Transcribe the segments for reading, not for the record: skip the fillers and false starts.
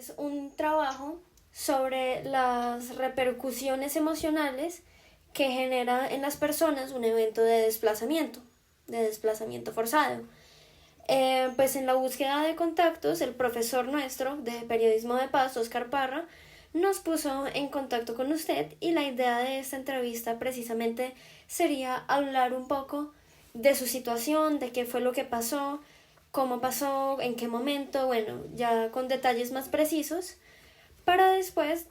es un trabajo sobre las repercusiones emocionales que genera en las personas un evento de desplazamiento forzado. Pues en la búsqueda de contactos, el profesor nuestro de periodismo de paz, Oscar Parra, nos puso en contacto con usted y la idea de esta entrevista precisamente sería hablar un poco de su situación, de qué fue lo que pasó, cómo pasó, en qué momento, bueno, ya con detalles más precisos, para después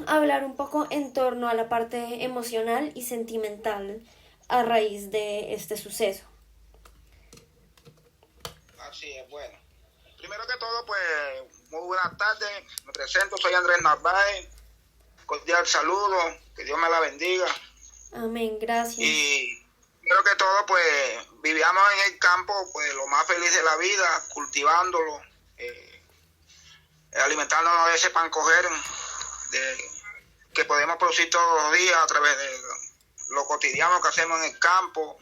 hablar un poco en torno a la parte emocional y sentimental a raíz de este suceso. Así es, bueno. Primero que todo, pues, muy buenas tardes. Me presento, soy Andrés Narváez. Cordial saludo, que Dios me la bendiga. Amén, gracias. Y primero que todo, pues, vivíamos en el campo, pues, lo más feliz de la vida, cultivándolo, alimentándonos de ese pan coger que podemos producir todos los días a través de lo cotidiano que hacemos en el campo,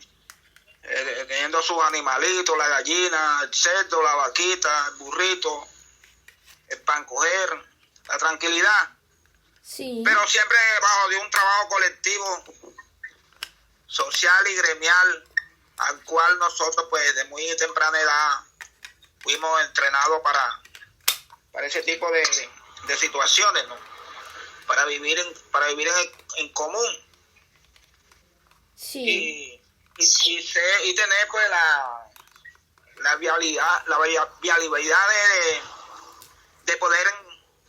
teniendo sus animalitos, la gallina, el cerdo, la vaquita, el burrito, el pan coger, la tranquilidad. Sí. Pero siempre bajo de un trabajo colectivo, social y gremial, al cual nosotros pues de muy temprana edad fuimos entrenados para ese tipo de situaciones, ¿no? Para vivir en común. Sí. Y tener pues la viabilidad de poder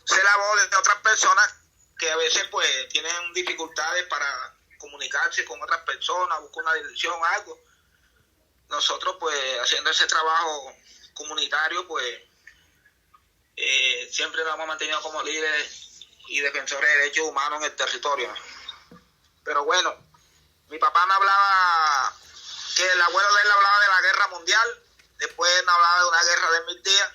ser la voz de otras personas que a veces pues tienen dificultades para comunicarse con otras personas, buscar una dirección, algo. Nosotros pues haciendo ese trabajo comunitario pues siempre nos hemos mantenido como líderes y defensores de derechos humanos en el territorio. Pero bueno, mi papá me hablaba, que el abuelo de él hablaba de la guerra mundial, después me hablaba de una guerra de 1000 días,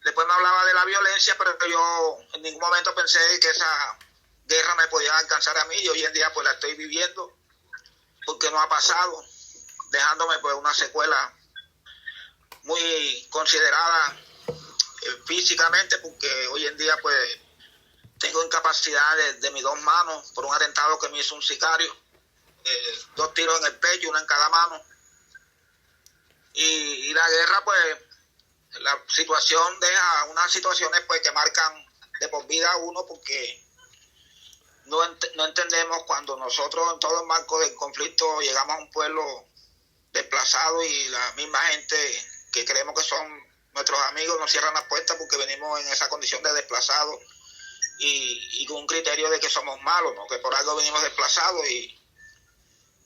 después me hablaba de la violencia, pero yo en ningún momento pensé que esa guerra me podía alcanzar a mí, y hoy en día pues la estoy viviendo, porque no ha pasado, dejándome pues una secuela muy considerada físicamente, porque hoy en día pues tengo incapacidad de mis dos manos por un atentado que me hizo un sicario, 2 tiros en el pecho, uno en cada mano, y la guerra pues la situación deja unas situaciones pues que marcan de por vida a uno, porque no entendemos cuando nosotros en todo el marco del conflicto llegamos a un pueblo desplazado y la misma gente que creemos que son nuestros amigos nos cierran las puertas porque venimos en esa condición de desplazados y con un criterio de que somos malos, ¿no? Que por algo venimos desplazados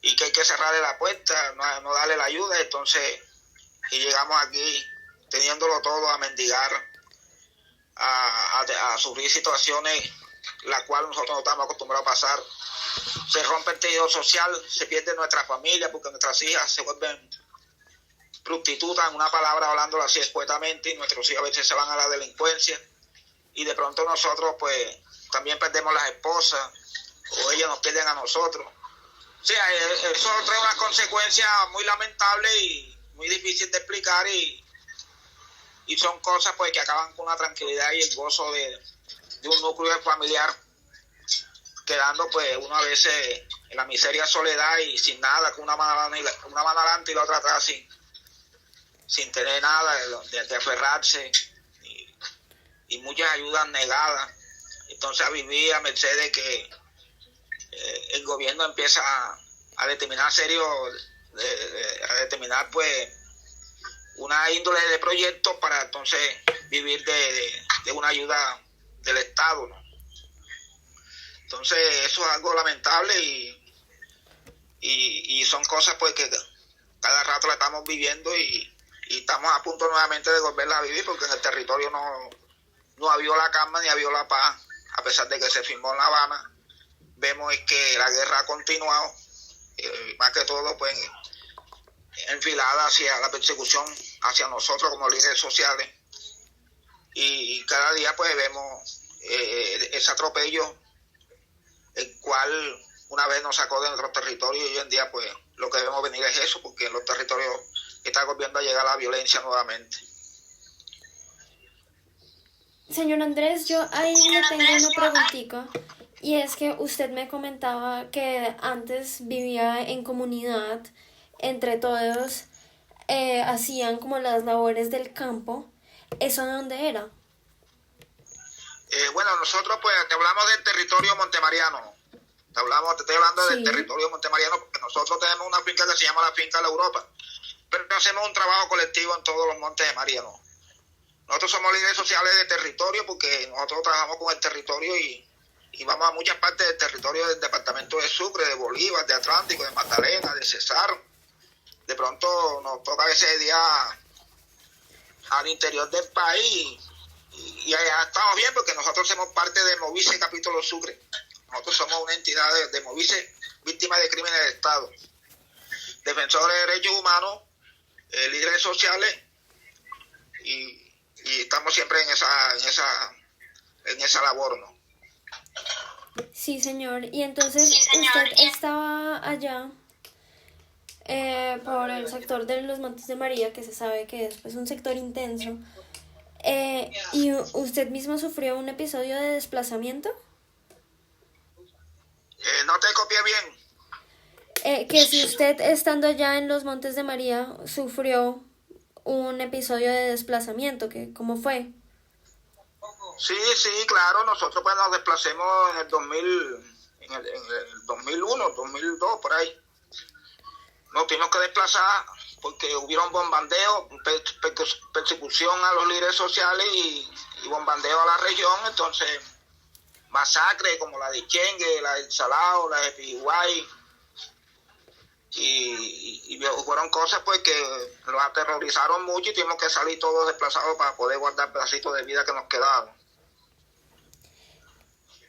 y que hay que cerrarle la puerta, no darle la ayuda. Entonces, y llegamos aquí teniéndolo todo a mendigar, a sufrir situaciones las cuales nosotros no estamos acostumbrados a pasar. Se rompe el tejido social, se pierde nuestra familia porque nuestras hijas se vuelven prostitutas, en una palabra hablándolo así escuetamente, y nuestros hijos a veces se van a la delincuencia, y de pronto nosotros pues también perdemos las esposas, o ellas nos pierden a nosotros. O sea, eso trae unas consecuencias muy lamentables y muy difíciles de explicar, y son cosas pues que acaban con la tranquilidad y el gozo de un núcleo familiar, quedando pues uno a veces en la miseria, soledad y sin nada, con una mano adelante y la otra atrás, sin tener nada de aferrarse, y muchas ayudas negadas. Entonces a vivir a merced de que el gobierno empieza a determinar a determinar pues una índole de proyectos para entonces vivir de una ayuda del Estado, ¿no? Entonces eso es algo lamentable y son cosas pues que cada rato la estamos viviendo, y estamos a punto nuevamente de volverla a vivir, porque en el territorio no ha habido la calma ni ha habido la paz, a pesar de que se firmó en La Habana. Vemos es que la guerra ha continuado, más que todo pues enfilada hacia la persecución hacia nosotros como líderes sociales, y cada día pues vemos ese atropello, el cual una vez nos sacó de nuestro territorio, y hoy en día pues lo que vemos venir es eso, porque en los territorios está volviendo a llegar la violencia nuevamente. Señor Andrés, yo ahí le tengo una preguntita. Y es que usted me comentaba que antes vivía en comunidad, entre todos hacían como las labores del campo. ¿Eso dónde era? Bueno, nosotros pues te hablamos del territorio montemariano. Te estoy hablando del Sí. territorio montemariano porque nosotros tenemos una finca que se llama la Finca de la Europa. Pero hacemos un trabajo colectivo en todos los montes de María, ¿no? Nosotros somos líderes sociales de territorio porque nosotros trabajamos con el territorio y vamos a muchas partes del territorio del departamento de Sucre, de Bolívar, de Atlántico, de Magdalena, de Cesar. De pronto nos toca ese día al interior del país y allá estamos bien porque nosotros somos parte de Movice Capítulo Sucre. Nosotros somos una entidad de Movice, víctimas de crímenes de Estado, defensores de derechos humanos, líderes sociales y estamos siempre en esa labor, ¿no? Sí, señor. Y entonces usted estaba allá por el sector de los Montes de María, que se sabe que es pues un sector intenso. ¿Y usted mismo sufrió un episodio de desplazamiento? No te copié bien. Que si usted estando allá en los Montes de María sufrió un episodio de desplazamiento, que ¿cómo fue? Sí, claro, nosotros pues nos desplacemos en el 2001, 2002, por ahí. Nos tuvimos que desplazar porque hubieron bombardeos, persecución a los líderes sociales y bombardeo a la región, entonces masacres como la de Chengue, la del Salao, la de Piguay, y fueron cosas pues que nos aterrorizaron mucho y tuvimos que salir todos desplazados para poder guardar pedacitos de vida que nos quedaban.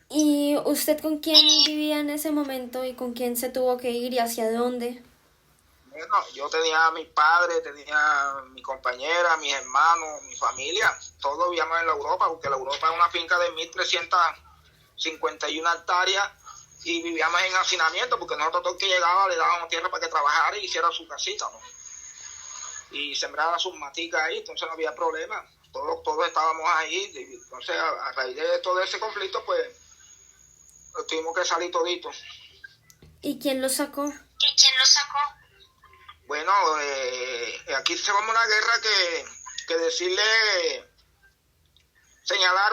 ¿Y usted con quién vivía en ese momento y con quién se tuvo que ir y hacia dónde? Bueno, yo tenía a mis padres, tenía a mi compañera, mis hermanos, mi familia, todos vivíamos en la Europa, porque la Europa es una finca de 1.351 hectáreas y vivíamos en hacinamiento, porque nosotros todo el que llegaba le dábamos tierra para que trabajara y hiciera su casita, ¿no? Y sembraba sus maticas ahí, entonces no había problema, todos estábamos ahí, entonces a raíz de todo ese conflicto, pues, tuvimos que salir toditos. ¿Y quién lo sacó? Bueno, aquí se forma una guerra que decirle, señalar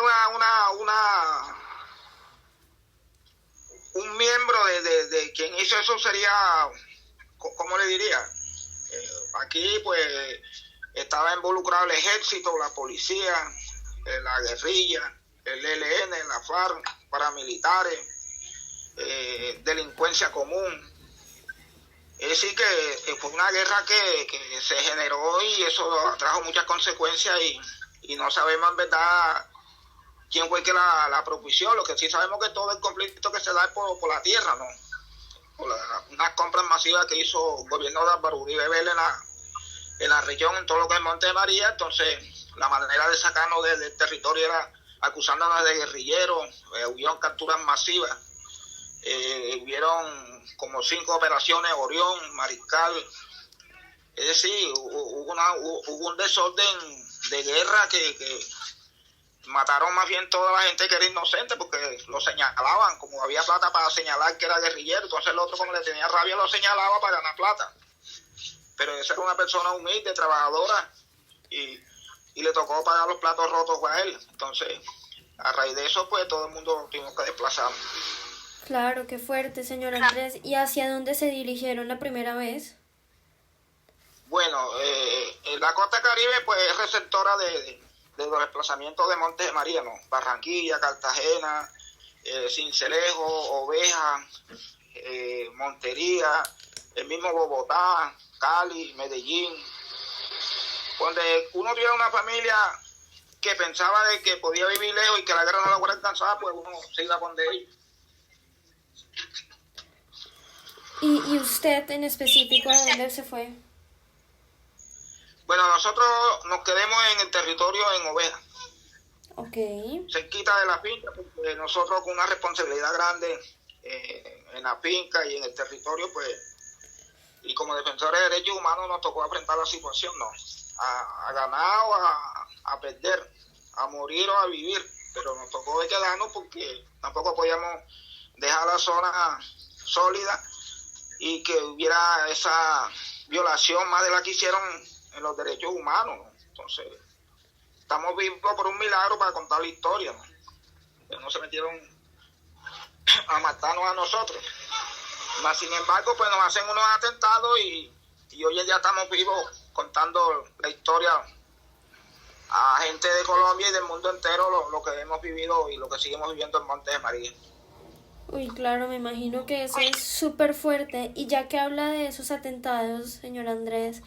un miembro de quien hizo eso sería, ¿cómo le diría? Aquí pues estaba involucrado el ejército, la policía, la guerrilla, el ELN, la FARC, paramilitares, delincuencia común. Es decir, que fue una guerra que se generó y eso trajo muchas consecuencias y no sabemos en verdad quién fue que la propició. Lo que sí sabemos que todo el conflicto que se da es por la tierra, ¿no? Por unas compras masivas que hizo el gobierno de Álvaro Uribe Vélez en la región, en todo lo que es Monte de María. Entonces, la manera de sacarnos del territorio era acusándonos de guerrilleros, hubieron capturas masivas. Hubieron como 5 operaciones, Orión, Mariscal, es decir, hubo un desorden de guerra que mataron más bien toda la gente que era inocente porque lo señalaban, como había plata para señalar que era guerrillero, entonces el otro como le tenía rabia lo señalaba para ganar plata, pero esa era una persona humilde, trabajadora y le tocó pagar los platos rotos a él, entonces a raíz de eso pues todo el mundo tuvimos que desplazarnos. Claro, qué fuerte, señor Andrés. ¿Y hacia dónde se dirigieron la primera vez? Bueno, la costa caribe pues es receptora de los desplazamientos de Montes de María, ¿no? Barranquilla, Cartagena, Sincelejo, Oveja, Montería, el mismo Bogotá, Cali, Medellín. Donde uno tuviera una familia que pensaba de que podía vivir lejos y que la guerra no la fuera alcanzada, pues uno se iba a donde ellos. ¿Y usted en específico a dónde se fue? Bueno, nosotros nos quedamos en el territorio en Oveja. Ok. Cerquita de la finca, porque nosotros con una responsabilidad grande en la finca y en el territorio, pues, y como defensores de derechos humanos nos tocó enfrentar la situación, ¿no? A ganar o a perder. a morir o a vivir, pero nos tocó de quedarnos porque tampoco podíamos dejar la zona sólida y que hubiera esa violación más de la que hicieron en los derechos humanos, ¿no? Entonces, estamos vivos por un milagro para contar la historia, ¿no? Que no se metieron a matarnos a nosotros. Mas, sin embargo, pues nos hacen unos atentados y hoy en día estamos vivos contando la historia a gente de Colombia y del mundo entero lo que hemos vivido y lo que seguimos viviendo en Montes de María. Uy, claro, me imagino que eso es súper fuerte. Y ya que habla de esos atentados, señor Andrés,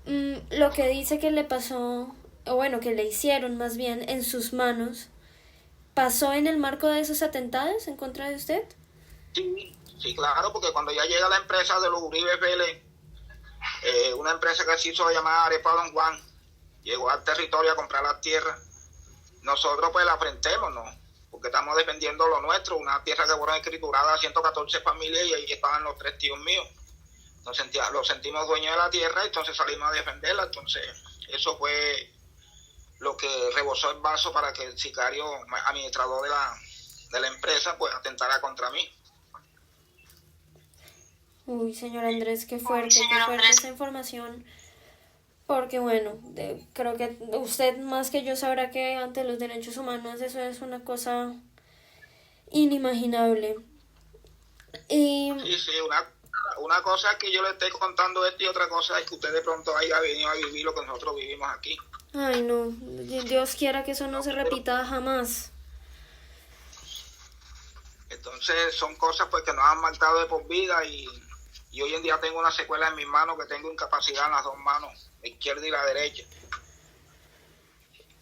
lo que dice que le pasó, o bueno, que le hicieron más bien en sus manos, ¿pasó en el marco de esos atentados en contra de usted? Sí, claro, porque cuando ya llega la empresa de los Uribe Vélez, una empresa que se hizo llamar Arepa Don Juan, llegó al territorio a comprar las tierras, nosotros pues la afrentemos, ¿no? Porque estamos defendiendo lo nuestro, una tierra que fueron escrituradas a 114 familias y ahí estaban los 3 tíos míos. Los sentimos dueños de la tierra, entonces salimos a defenderla. Entonces eso fue lo que rebosó el vaso para que el sicario administrador de la empresa pues atentara contra mí. Uy, señor Andrés, qué fuerte esa información. Porque bueno, creo que usted más que yo sabrá que ante los derechos humanos eso es una cosa inimaginable. Y... Sí, una cosa es que yo le esté contando esto y otra cosa es que usted de pronto haya venido a vivir lo que nosotros vivimos aquí. Ay, no, Dios quiera que eso no se repita jamás. Entonces son cosas pues que nos han marcado de por vida y hoy en día tengo una secuela en mis manos, que tengo incapacidad en las 2 manos, la izquierda y la derecha.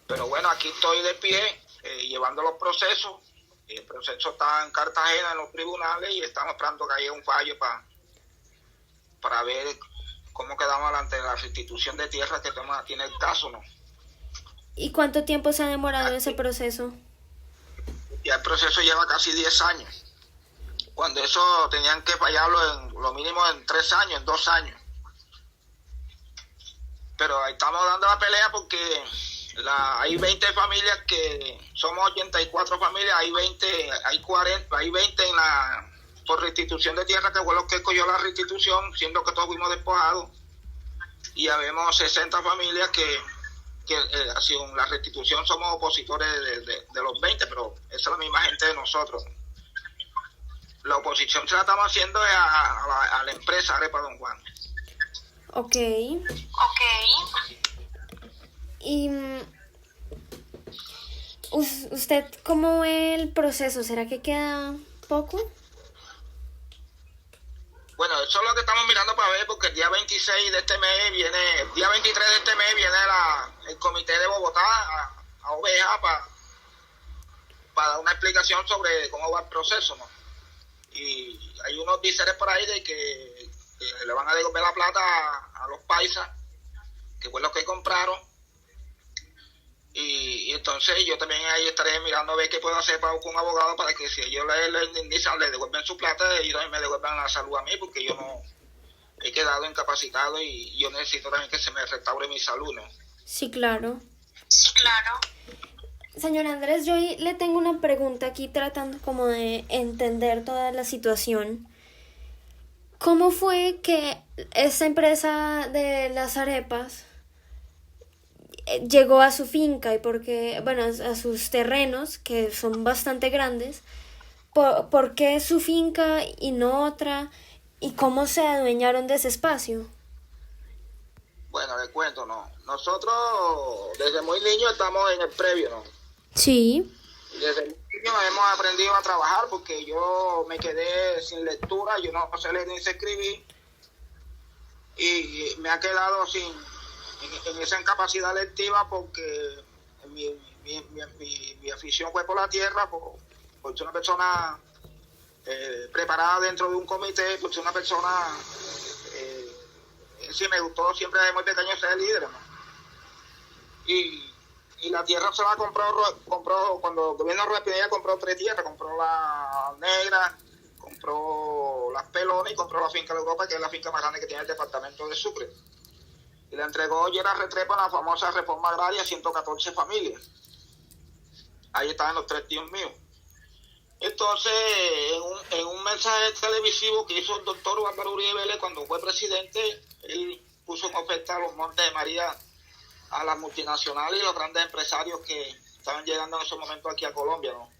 Pero bueno, aquí estoy de pie, llevando los procesos. El proceso está en Cartagena, en los tribunales, y estamos esperando que haya un fallo para ver cómo quedamos ante la restitución de tierra que tiene el caso, ¿no? ¿Y cuánto tiempo se ha demorado ese proceso? Ya el proceso lleva casi 10 años. Cuando eso tenían que fallarlo en lo mínimo en 3 años, en 2 años. Pero ahí estamos dando la pelea porque hay 20 familias que somos 84 familias, hay 20 por restitución de tierra, que fue lo que escogió la restitución, siendo que todos fuimos despojados. Y habemos 60 familias que en la restitución somos opositores de los 20, pero esa es la misma gente de nosotros. La oposición se la estamos haciendo a la empresa Arepa Don Juan. Ok. Y ¿usted cómo ve el proceso? ¿Será que queda poco? Bueno, eso es lo que estamos mirando para ver, porque el día 26 de este mes el día 23 de este mes viene el comité de Bogotá a OVEA para dar una explicación sobre cómo va el proceso, ¿no? Y hay unos díceres por ahí de que le van a devolver la plata a los paisas, que fue lo que compraron. Y entonces yo también ahí estaré mirando a ver qué puedo hacer con un abogado para que si ellos le indemnizan, le devuelven su plata, ellos también me devuelvan la salud a mí, porque yo no he quedado incapacitado y yo necesito también que se me restaure mi salud, ¿no? Sí, claro. Señor Andrés, yo le tengo una pregunta aquí tratando como de entender toda la situación. ¿Cómo fue que esta empresa de las arepas llegó a su finca y a sus terrenos, que son bastante grandes? ¿Por qué su finca y no otra? ¿Y cómo se adueñaron de ese espacio? Bueno, les cuento, ¿no? Nosotros desde muy niños estamos en el previo, ¿no? Sí. Desde niño hemos aprendido a trabajar porque yo me quedé sin lectura, yo no sé leer ni sé escribir y me ha quedado en esa incapacidad lectiva porque mi afición fue por la tierra, por ser una persona preparada dentro de un comité, por ser una persona sí me gustó siempre desde muy pequeño ser líder, ¿no? Y la tierra se la compró cuando el gobierno de Rubén Pinilla compró 3 tierras, compró la Negra, compró las Pelonas y compró la finca de Europa, que es la finca más grande que tiene el departamento de Sucre. Y le entregó Gerard Restrepo en la famosa reforma agraria a 114 familias. Ahí estaban los 3 tíos míos. Entonces, en un mensaje televisivo que hizo el doctor Álvaro Uribe Vélez cuando fue presidente, él puso en oferta a los Montes de María a las multinacionales y los grandes empresarios que estaban llegando en ese momento aquí a Colombia, ¿no?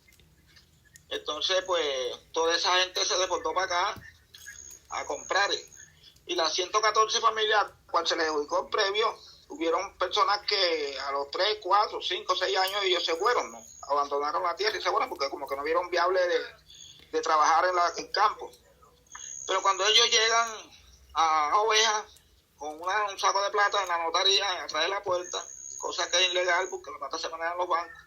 Entonces, pues, toda esa gente se deportó para acá a comprar. Y las 114 familias, cual se les adjudicó el previo, hubieron personas que a los 3, 4, 5, 6 años ellos se fueron, ¿no? Abandonaron la tierra y se fueron porque como que no vieron viable de trabajar en el campo. Pero cuando ellos llegan a Oveja con un saco de plata en la notaría, atrás de la puerta, cosa que es ilegal porque la plata se maneja en los bancos,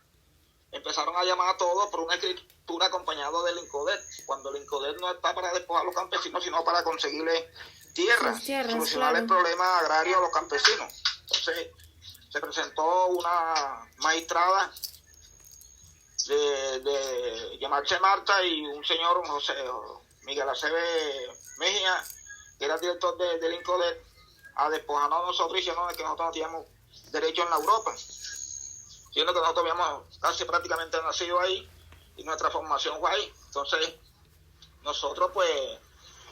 empezaron a llamar a todos por una escritura acompañado del INCODER, cuando el INCODER no está para despojar a los campesinos, sino para conseguirle tierras, solucionar claro, el problema agrario a los campesinos. Entonces se presentó una magistrada de llamarse Marta y un señor José Miguel Acebe Mejía, que era director del INCODER, a despojarnos a nosotros diciendo que nosotros no teníamos derecho en la Europa, siendo que nosotros habíamos casi prácticamente nacido ahí y nuestra formación fue ahí. Entonces nosotros pues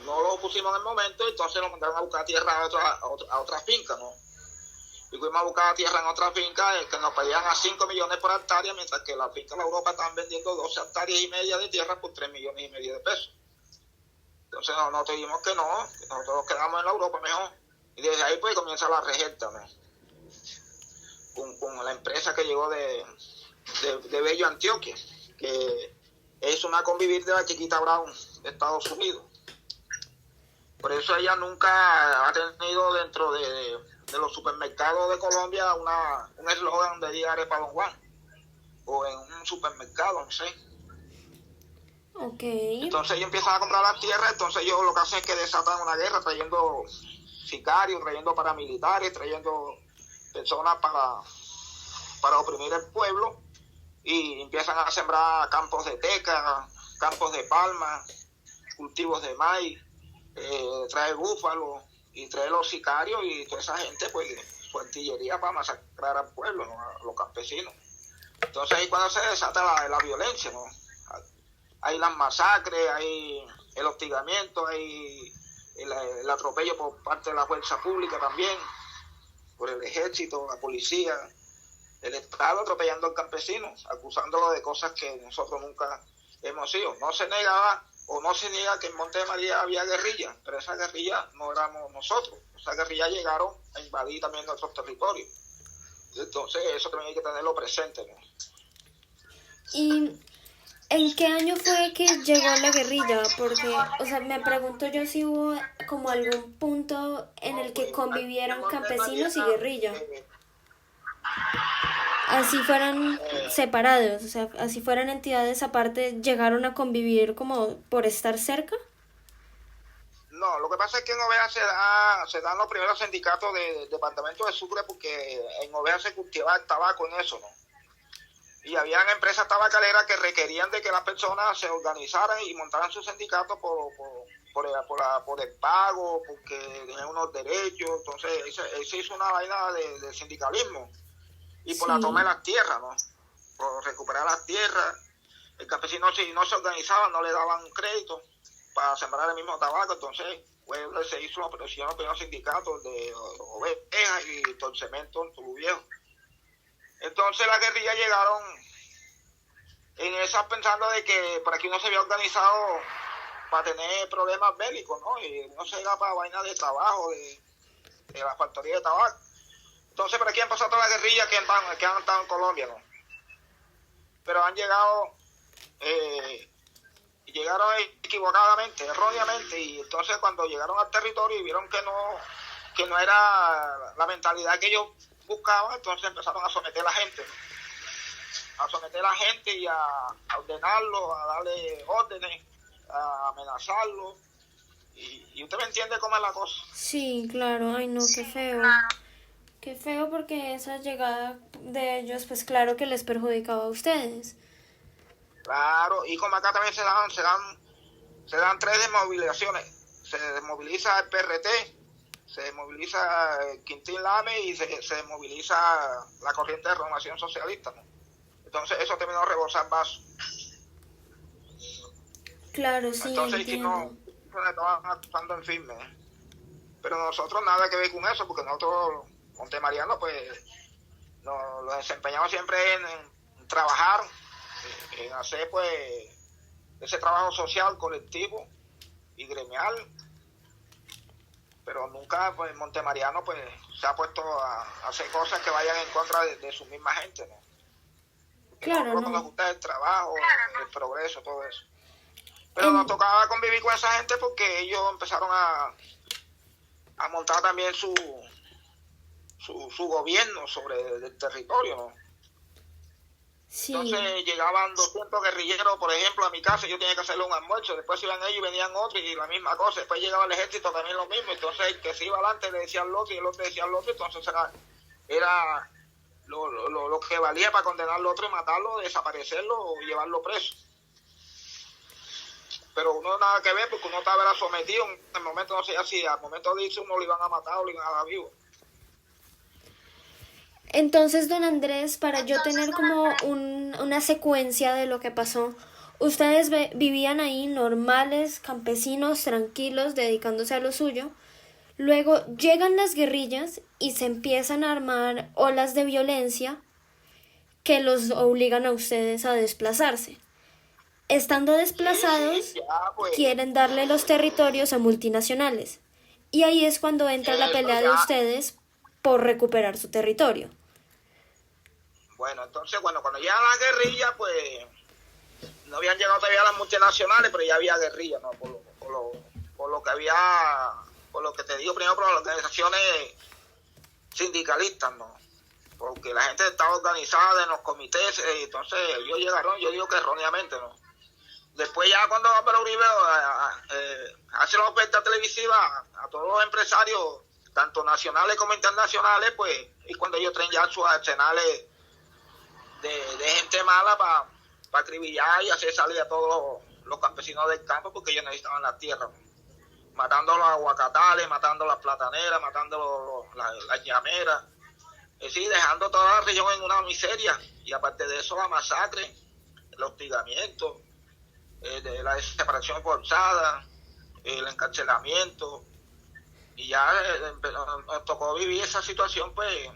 no lo pusimos en el momento, entonces nos mandaron a buscar tierra a otra finca, ¿no? Y fuimos a buscar tierra en otra finca que nos pedían a 5 millones por hectárea, mientras que la finca de la Europa estaban vendiendo 12 hectáreas y media de tierra por 3 millones y medio de pesos. Entonces no tuvimos que nosotros nos quedamos en la Europa mejor. Y desde ahí pues comienza la rejeta, ¿no? Con la empresa que llegó de Bello Antioquia, que es una convivir de la Chiquita Brown de Estados Unidos. Por eso ella nunca ha tenido dentro de los supermercados de Colombia un eslogan de diga arepa Don Juan, o en un supermercado, no sé. Okay. Entonces ellos empiezan a comprar las tierras, entonces ellos lo que hacen es que desatan una guerra trayendo sicarios, trayendo paramilitares, trayendo personas para oprimir el pueblo, y empiezan a sembrar campos de teca, campos de palma, cultivos de maíz, trae búfalos y trae los sicarios y toda esa gente, pues su artillería para masacrar al pueblo, ¿no? A los campesinos. Entonces ahí cuando se desata la violencia, ¿no? Hay las masacres, hay el hostigamiento, hay el atropello por parte de la fuerza pública también, por el ejército, la policía, el Estado atropellando al campesino, acusándolo de cosas que nosotros nunca hemos sido. No se negaba o no se niega que en Monte de María había guerrilla, pero esa guerrilla no éramos nosotros. Esa guerrilla llegaron a invadir también nuestros territorios. Entonces eso también hay que tenerlo presente, ¿no? ¿Y en qué año fue que llegó la guerrilla? Porque, o sea, me pregunto yo si hubo como algún punto en el que convivieron campesinos y guerrilla. Así fueran separados, o sea, así fueran entidades aparte, ¿llegaron a convivir como por estar cerca? No, lo que pasa es que en Oveja se dan los primeros sindicatos del departamento de Sucre, porque en Oveja se cultivaba el tabaco en eso, ¿no? Y habían empresas tabacaleras que requerían de que las personas se organizaran y montaran sus sindicatos por el pago, porque tenían unos derechos. Entonces se hizo una vaina de sindicalismo. Y por la toma de las tierras, ¿no? Por recuperar las tierras. El campesino, si no se organizaba, no le daban crédito para sembrar el mismo tabaco. Entonces, pues, se hizo los primeros sindicatos de Oveja y Torcemento en Tulu Viejo. Entonces las guerrillas llegaron en esas pensando de que por aquí no se había organizado para tener problemas bélicos, ¿no? Y no se iba para vainas de trabajo, de la factoría de tabaco. Entonces por aquí han pasado todas las guerrillas que han estado en Colombia, ¿no? Pero han llegado, llegaron equivocadamente, erróneamente, y entonces cuando llegaron al territorio y vieron que no era la mentalidad que ellos buscaban, entonces empezaron a someter a la gente, y a ordenarlo, a darle órdenes, a amenazarlo, y usted me entiende cómo es la cosa. Sí, claro, ay no, qué feo porque esa llegada de ellos, pues claro que les perjudicaba a ustedes. Claro, y como acá también se dan 3 desmovilizaciones. Se desmoviliza el PRT, se desmoviliza Quintín Lame y se desmoviliza la corriente de renovación socialista, ¿no? Entonces eso terminó de rebosar vaso. Claro, sí, Entonces entiendo. nos estaban acusando en firme. Pero nosotros nada que ver con eso, porque nosotros, Montemariano, pues nos desempeñamos siempre en trabajar, en hacer pues ese trabajo social, colectivo y gremial, pero nunca pues Montemariano pues se ha puesto a hacer cosas que vayan en contra de su misma gente, ¿no? Porque Claro, nosotros lo que nos no. gusta es el trabajo, el progreso, todo eso. Pero nos En, tocaba convivir con esa gente porque ellos empezaron a montar también su gobierno sobre el territorio, ¿no? sí, Entonces llegaban 200 guerrilleros, por ejemplo, a mi casa, yo tenía que hacerle un almuerzo, después iban ellos y venían otros y la misma cosa, después llegaba el ejército también lo mismo, entonces el que se iba adelante le decía al otro y el otro decía al otro, entonces era lo que valía para condenar al otro y matarlo, desaparecerlo o llevarlo preso. Pero uno nada que ver porque uno estaba sometido, en el momento no sé si al momento de irse uno lo iban a matar o lo iban a dar vivo. entonces, don Andrés, para yo tener como una secuencia de lo que pasó, ustedes vivían ahí normales, campesinos, tranquilos, dedicándose a lo suyo. Luego llegan las guerrillas y se empiezan a armar olas de violencia que los obligan a ustedes a desplazarse. Estando Sí, desplazados, ya pues, quieren darle los territorios a multinacionales. Y ahí es cuando entra la eso pelea de ya. ustedes por recuperar su territorio. Bueno, entonces, bueno, cuando llegan las guerrillas, pues no habían llegado todavía las multinacionales, pero ya había guerrilla, ¿no? Por lo que había, por lo que te digo primero, por las organizaciones sindicalistas, ¿no? Porque la gente estaba organizada en los comités, entonces ellos llegaron, yo digo que erróneamente, ¿no? Después ya cuando Álvaro Uribe hace la oferta televisiva a todos los empresarios, tanto nacionales como internacionales, pues, y cuando ellos traen ya sus arsenales de gente mala para acribillar y hacer salir a todos los campesinos del campo porque ellos necesitaban la tierra, ¿no? Matando los aguacatales, matando las plataneras, matando las llameras, es decir, dejando toda la región en una miseria. Y aparte de eso, la masacre, el hostigamiento, de la desaparición forzada, el encarcelamiento. Y ya nos tocó vivir esa situación, pues,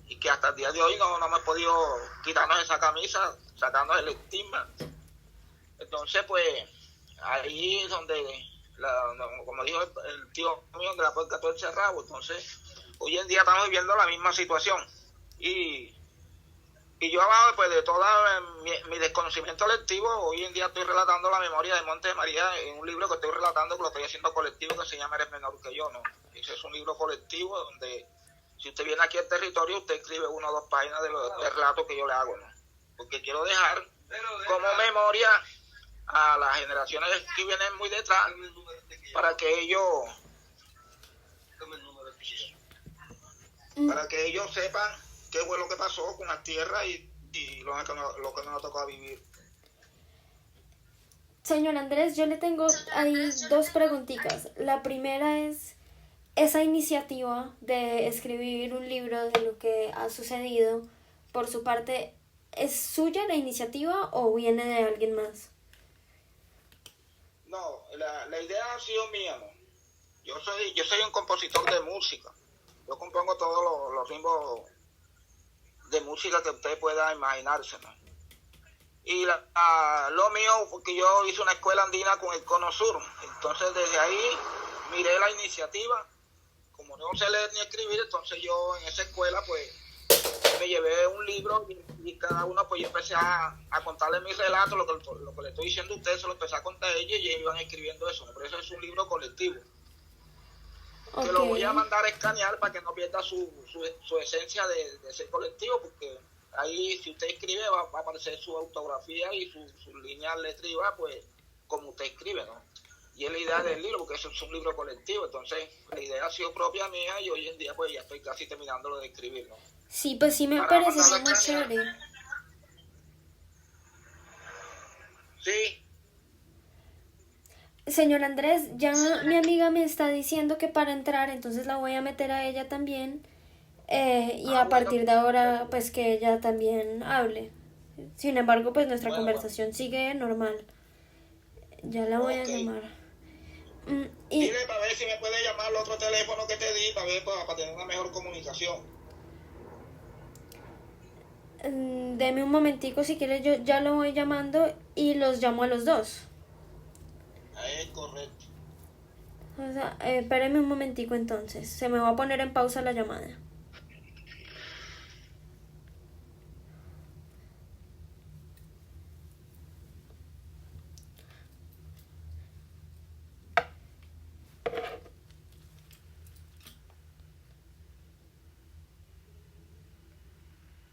y que hasta el día de hoy no hemos podido quitarnos esa camisa, sacarnos el estigma. Entonces, pues, ahí es donde, como dijo el tío mío, de la puerta todo encerrado. Entonces, hoy en día estamos viviendo la misma situación. Y yo, pues, de todo mi desconocimiento colectivo, hoy en día estoy relatando la memoria de Monte María en un libro que estoy relatando, que lo estoy haciendo colectivo, que se llama Eres Menor que Yo, ¿no? Ese es un libro colectivo donde, si usted viene aquí al territorio, usted escribe 1 o 2 páginas del relato que yo le hago, ¿no? Porque quiero dejar como memoria a las generaciones que vienen muy detrás para que ellos sepan qué fue lo que pasó con la tierra y lo que nos tocó vivir. Señor Andrés, yo le tengo ahí dos preguntitas. La primera es, esa iniciativa de escribir un libro de lo que ha sucedido, por su parte, ¿es suya la iniciativa o viene de alguien más? No, la idea ha sido mía, ¿no? Yo soy un compositor de música. Yo compongo todos los ritmos de música que usted pueda imaginarse, ¿no? Y lo mío, porque yo hice una escuela andina con el Cono Sur. Entonces, desde ahí miré la iniciativa. Como no sé leer ni escribir, entonces yo en esa escuela, pues, me llevé un libro y cada uno, pues, yo empecé a contarle mis relatos, lo que le estoy diciendo a ustedes, se lo empecé a contar a ellos y ellos iban escribiendo eso, ¿no? Por eso es un libro colectivo. Ok, Que lo voy a mandar a escanear para que no pierda su esencia de ser colectivo, porque ahí, si usted escribe, va a aparecer su autografía y su línea letriva, pues, como usted escribe, ¿no? Y es la idea del libro, porque eso es un libro colectivo. Entonces, la idea ha sido propia mía y hoy en día, pues, ya estoy casi terminándolo de escribir, ¿no? sí, pues sí me Para parece mandarlo a muy escanear. chévere. Sí, Señor Andrés, ya mi amiga me está diciendo que para entrar, entonces la voy a meter a ella también. Y a bueno, partir de ahora, pues que ella también hable. Sin embargo, pues nuestra Bueno, bueno. conversación sigue normal. Ya la voy a Ok. llamar. Y Dile para ver si me puede llamar al otro teléfono que te di, para ver, para tener una mejor comunicación. deme un momentico, si quieres yo ya lo voy llamando y los llamo a los dos. Es correcto. O sea, espéreme un momentico entonces. Se me va a poner en pausa la llamada.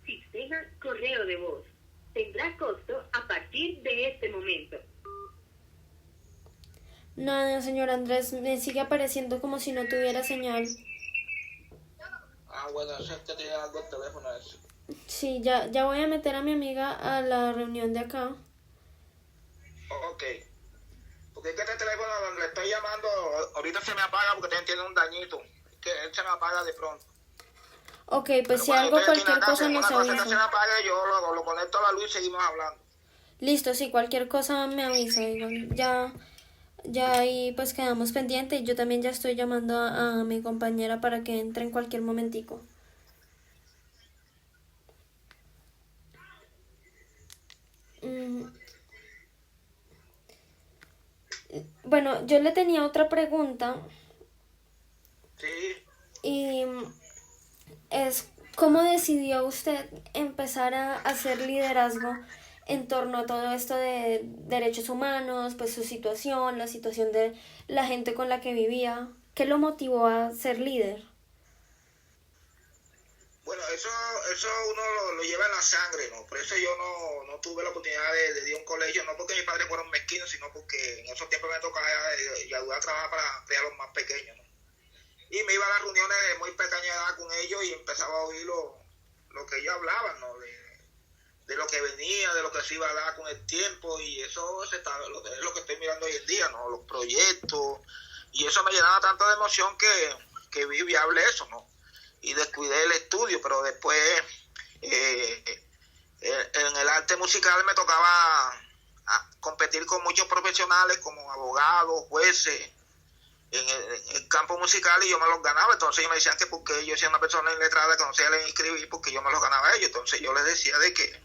Sistema correo de voz. Tendrá costo a partir de este momento. No, señor Andrés, me sigue apareciendo como si no tuviera señal. Ah, bueno, eso es que tiene algo el teléfono ese. Sí, ya voy a meter a mi amiga a la reunión de acá. Ok. Porque es que este teléfono donde le estoy llamando, ahorita se me apaga porque tiene un dañito. Es que él se me apaga de pronto. Ok, pues Pero si cuando algo, estoy aquí en cualquier la casa, cosa en nos una cosa que se me avisa. apague, yo lo conecto a la luz y seguimos hablando. Listo, sí, cualquier cosa me avisa. Igual ya ahí pues quedamos pendientes y yo también ya estoy llamando a mi compañera para que entre en cualquier momentico. Mm, Bueno, yo le tenía otra pregunta Sí. y es ¿cómo decidió usted empezar a hacer liderazgo en torno a todo esto de derechos humanos, pues su situación, la situación de la gente con la que vivía? ¿Qué lo motivó a ser líder? Bueno, eso uno lo lleva en la sangre, ¿no? Por eso yo no tuve la oportunidad de ir a un colegio, no porque mis padres fueron mezquinos, sino porque en esos tiempos me tocaba y ayudar a trabajar para criar a los más pequeños, ¿no? Y me iba a las reuniones de muy pequeña edad con ellos y empezaba a oír lo que ellos hablaban, ¿no? De lo que venía, de lo que se iba a dar con el tiempo, y eso es lo que estoy mirando hoy en día, ¿no? Los proyectos, y eso me llenaba tanto de emoción que vi viable eso, ¿no? Y descuidé el estudio, pero después en el arte musical me tocaba competir con muchos profesionales como abogados, jueces, en el campo musical, y yo me los ganaba. Entonces ellos me decían que porque yo era una persona iletrada que no sabía leer y escribir, porque yo me los ganaba a ellos. Entonces yo les decía de que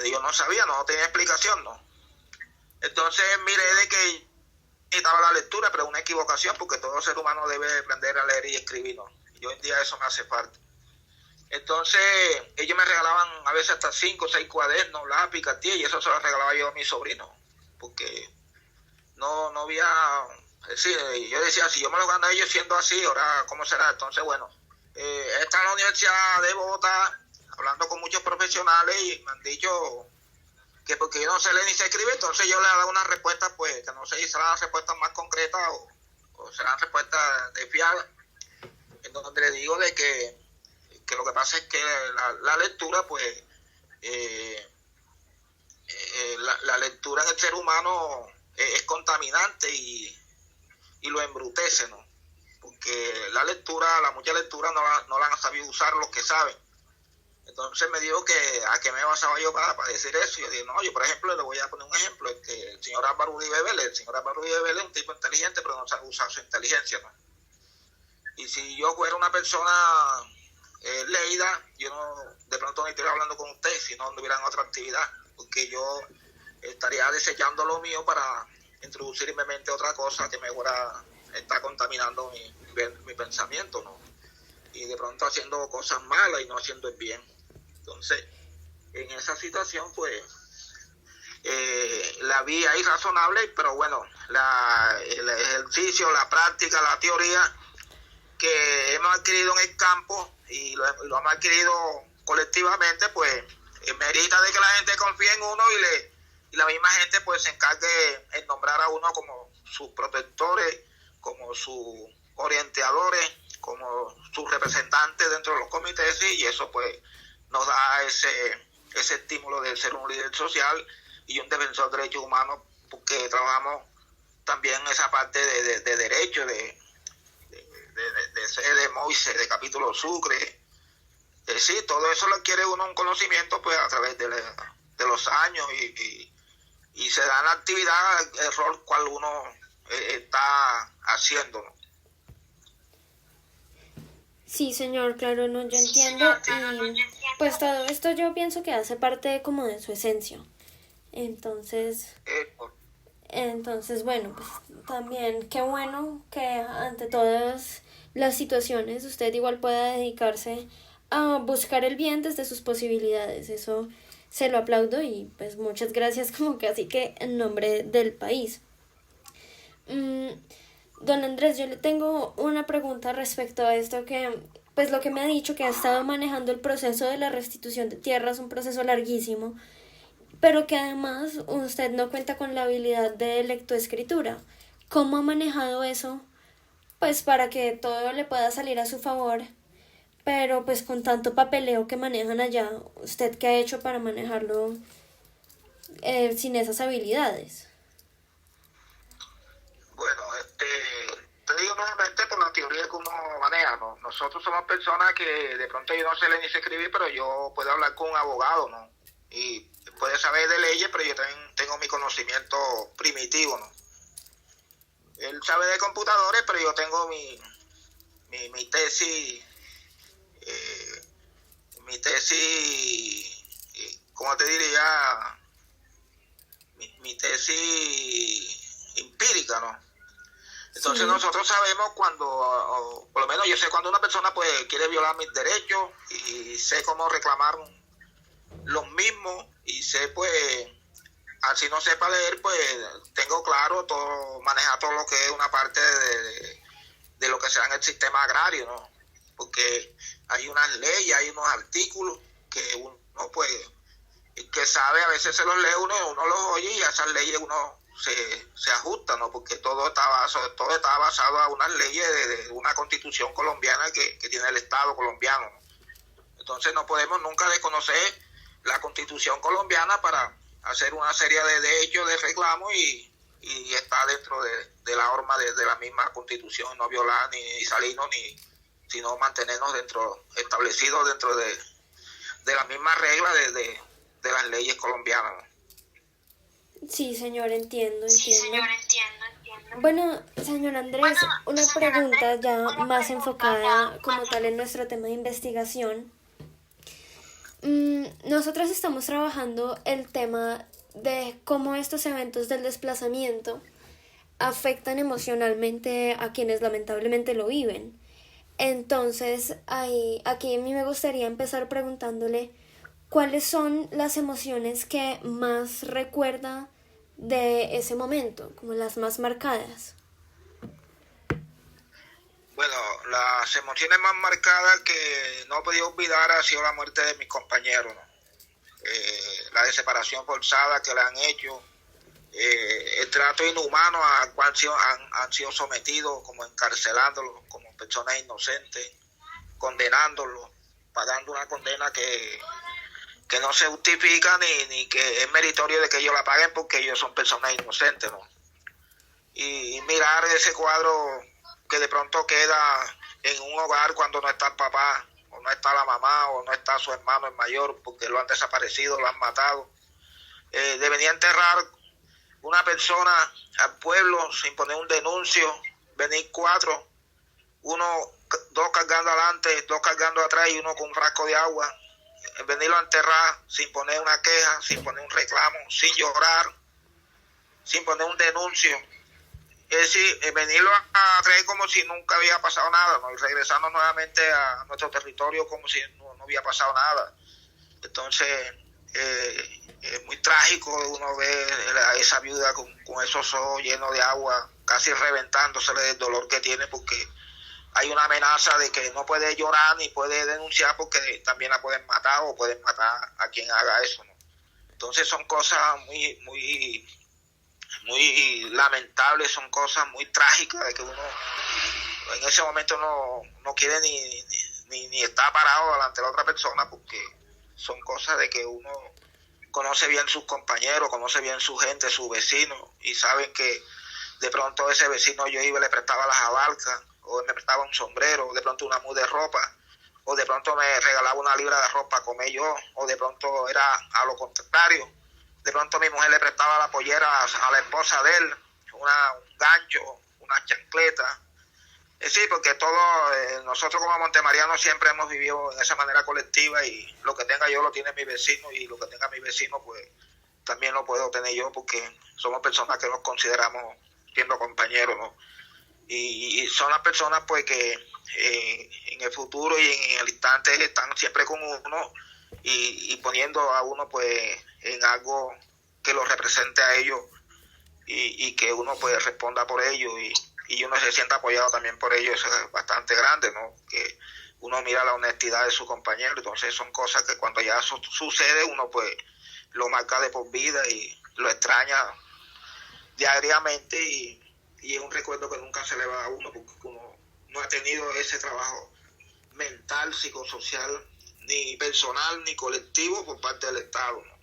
yo no sabía, no tenía explicación, ¿no? Entonces miré de que necesitaba la lectura, pero una equivocación, porque todo ser humano debe aprender a leer y escribir, ¿no? Y hoy en día eso me hace falta. Entonces ellos me regalaban a veces hasta 5 o 6 cuadernos, lápiz, cartilla, y eso se lo regalaba yo a mis sobrinos, porque no había... Sí, yo decía, si yo me lo gano a ellos siendo así, ahora ¿cómo será? Entonces, bueno, está en la Universidad de Bogotá, hablando con muchos profesionales, y me han dicho que porque yo no sé leer ni sé escribir, entonces yo les he dado una respuesta, pues, que no sé si serán respuestas más concretas o serán respuestas desviadas, en donde le digo de que lo que pasa es que la lectura, pues, la lectura en el ser humano es contaminante y lo embrutece, ¿no? Porque mucha lectura no la han sabido usar los que saben. Entonces me dijo que a qué me basaba yo para decir eso. Yo dije, no, yo por ejemplo le voy a poner un ejemplo, el señor Álvaro Uribe Vélez. El señor Álvaro Uribe Vélez es un tipo inteligente, pero no sabe usar su inteligencia, ¿no? Y si yo fuera una persona leída, yo de pronto no estaría hablando con usted, si no hubiera otra actividad, porque yo estaría desechando lo mío para introducir en mi mente otra cosa que me fuera está contaminando mi pensamiento, ¿no? Y de pronto haciendo cosas malas y no haciendo el bien. Entonces, en esa situación, pues, la vi ahí razonable, pero bueno, el ejercicio, la práctica, la teoría que hemos adquirido en el campo y lo hemos adquirido colectivamente, pues, merita de que la gente confíe en uno y la misma gente, pues, se encargue en nombrar a uno como sus protectores, como sus orientadores, como sus representantes dentro de los comités, y eso, pues, nos da ese estímulo de ser un líder social y un defensor de derechos humanos, porque trabajamos también esa parte de derecho, de ser de Moisés, de capítulo Sucre, Sí, todo eso lo adquiere uno un conocimiento pues a través de los años y se da la actividad, el rol cual uno está haciendo, ¿no? Sí, señor, claro, no, yo entiendo y pues todo esto yo pienso que hace parte como de su esencia. Entonces, Por- bueno, pues también qué bueno que ante todas las situaciones usted igual pueda dedicarse a buscar el bien desde sus posibilidades. Eso se lo aplaudo y pues muchas gracias como que así que en nombre del país. Mm, Don Andrés, yo le tengo una pregunta respecto a esto que, pues lo que me ha dicho que ha estado manejando el proceso de la restitución de tierras, un proceso larguísimo, pero que además usted no cuenta con la habilidad de lectoescritura. ¿Cómo ha manejado eso? Pues para que todo le pueda salir a su favor, pero pues con tanto papeleo que manejan allá, ¿usted qué ha hecho para manejarlo sin esas habilidades? Bueno, te digo nuevamente por la teoría que uno maneja, ¿no? Nosotros somos personas que de pronto yo no sé leer ni sé escribir, pero yo puedo hablar con un abogado, ¿no? Y puede saber de leyes, pero yo también tengo mi conocimiento primitivo, ¿no? Él sabe de computadores, pero yo tengo mi tesis, eh, ¿cómo te diría? Mi tesis empírica, ¿no? Entonces Sí, nosotros sabemos cuando, o por lo menos yo sé cuando una persona pues quiere violar mis derechos y sé cómo reclamar los mismos y sé pues, así no sepa leer pues tengo claro todo, manejar todo lo que es una parte de lo que sea en el sistema agrario, ¿no? Porque hay unas leyes, hay unos artículos que uno pues, el que sabe a veces se los lee uno los oye y a esas leyes uno se ajusta, ¿no? Porque todo está basado a unas leyes de una constitución colombiana que tiene el Estado colombiano, ¿no? Entonces no podemos nunca desconocer la constitución colombiana para hacer una serie de hechos, de reclamos y está dentro de la norma de la misma constitución, no violar ni salirnos sino mantenernos establecidos dentro de la misma regla de las leyes colombianas, ¿no? sí, señor, entiendo. Bueno, señor Andrés, una pregunta ya más enfocada como tal en nuestro tema de investigación. Nosotros estamos trabajando el tema de cómo estos eventos del desplazamiento afectan emocionalmente a quienes lamentablemente lo viven. Entonces, aquí a mí me gustaría empezar preguntándole cuáles son las emociones que más recuerda de ese momento, como las más marcadas. Bueno, las emociones más marcadas que no he podido olvidar ha sido la muerte de mis compañeros, ¿no? La de separación forzada que le han hecho, el trato inhumano al cual han sido sometidos, como encarcelándolos como personas inocentes, condenándolos, pagando una condena que no se justifica ni que es meritorio de que ellos la paguen porque ellos son personas inocentes, ¿no? Y mirar ese cuadro que de pronto queda en un hogar cuando no está el papá, o no está la mamá, o no está su hermano el mayor, porque lo han desaparecido, lo han matado. De venir a enterrar una persona al pueblo sin poner un denuncio, venir 4, dos cargando adelante, 2 cargando atrás y uno con un frasco de agua, venirlo a enterrar sin poner una queja, sin poner un reclamo, sin llorar, sin poner un denuncio. Es decir, venirlo a traer como si nunca había pasado nada, ¿no? Y regresarnos nuevamente a nuestro territorio como si no había pasado nada. Entonces, es muy trágico uno ver a esa viuda con esos ojos llenos de agua, casi reventándosele del dolor que tiene, porque hay una amenaza de que no puede llorar ni puede denunciar porque también la pueden matar o pueden matar a quien haga eso, ¿no? Entonces son cosas muy lamentables, son cosas muy trágicas de que uno en ese momento no quiere ni estar parado delante de la otra persona, porque son cosas de que uno conoce bien sus compañeros, conoce bien su gente, sus vecinos, y saben que de pronto ese vecino yo iba y le prestaba las abarcas, o me prestaba un sombrero, de pronto una muda de ropa, o de pronto me regalaba una libra de arroz para comer yo, o de pronto era a lo contrario. De pronto mi mujer le prestaba la pollera a la esposa de él, un gancho, una chancleta. Sí, porque todos, nosotros como montemarianos siempre hemos vivido en esa manera colectiva, y lo que tenga yo lo tiene mi vecino, y lo que tenga mi vecino pues también lo puedo tener yo, porque somos personas que nos consideramos siendo compañeros, ¿no? Y son las personas pues que en el futuro y en el instante están siempre con uno, y poniendo a uno pues en algo que lo represente a ellos, y que uno pues responda por ellos, y uno se sienta apoyado también por ellos. Eso es bastante grande, ¿no? Que uno mira la honestidad de su compañero. Entonces son cosas que cuando ya sucede uno pues lo marca de por vida y lo extraña diariamente, y es un recuerdo que nunca se le va a uno, porque uno no ha tenido ese trabajo mental, psicosocial, ni personal, ni colectivo por parte del Estado, ¿no?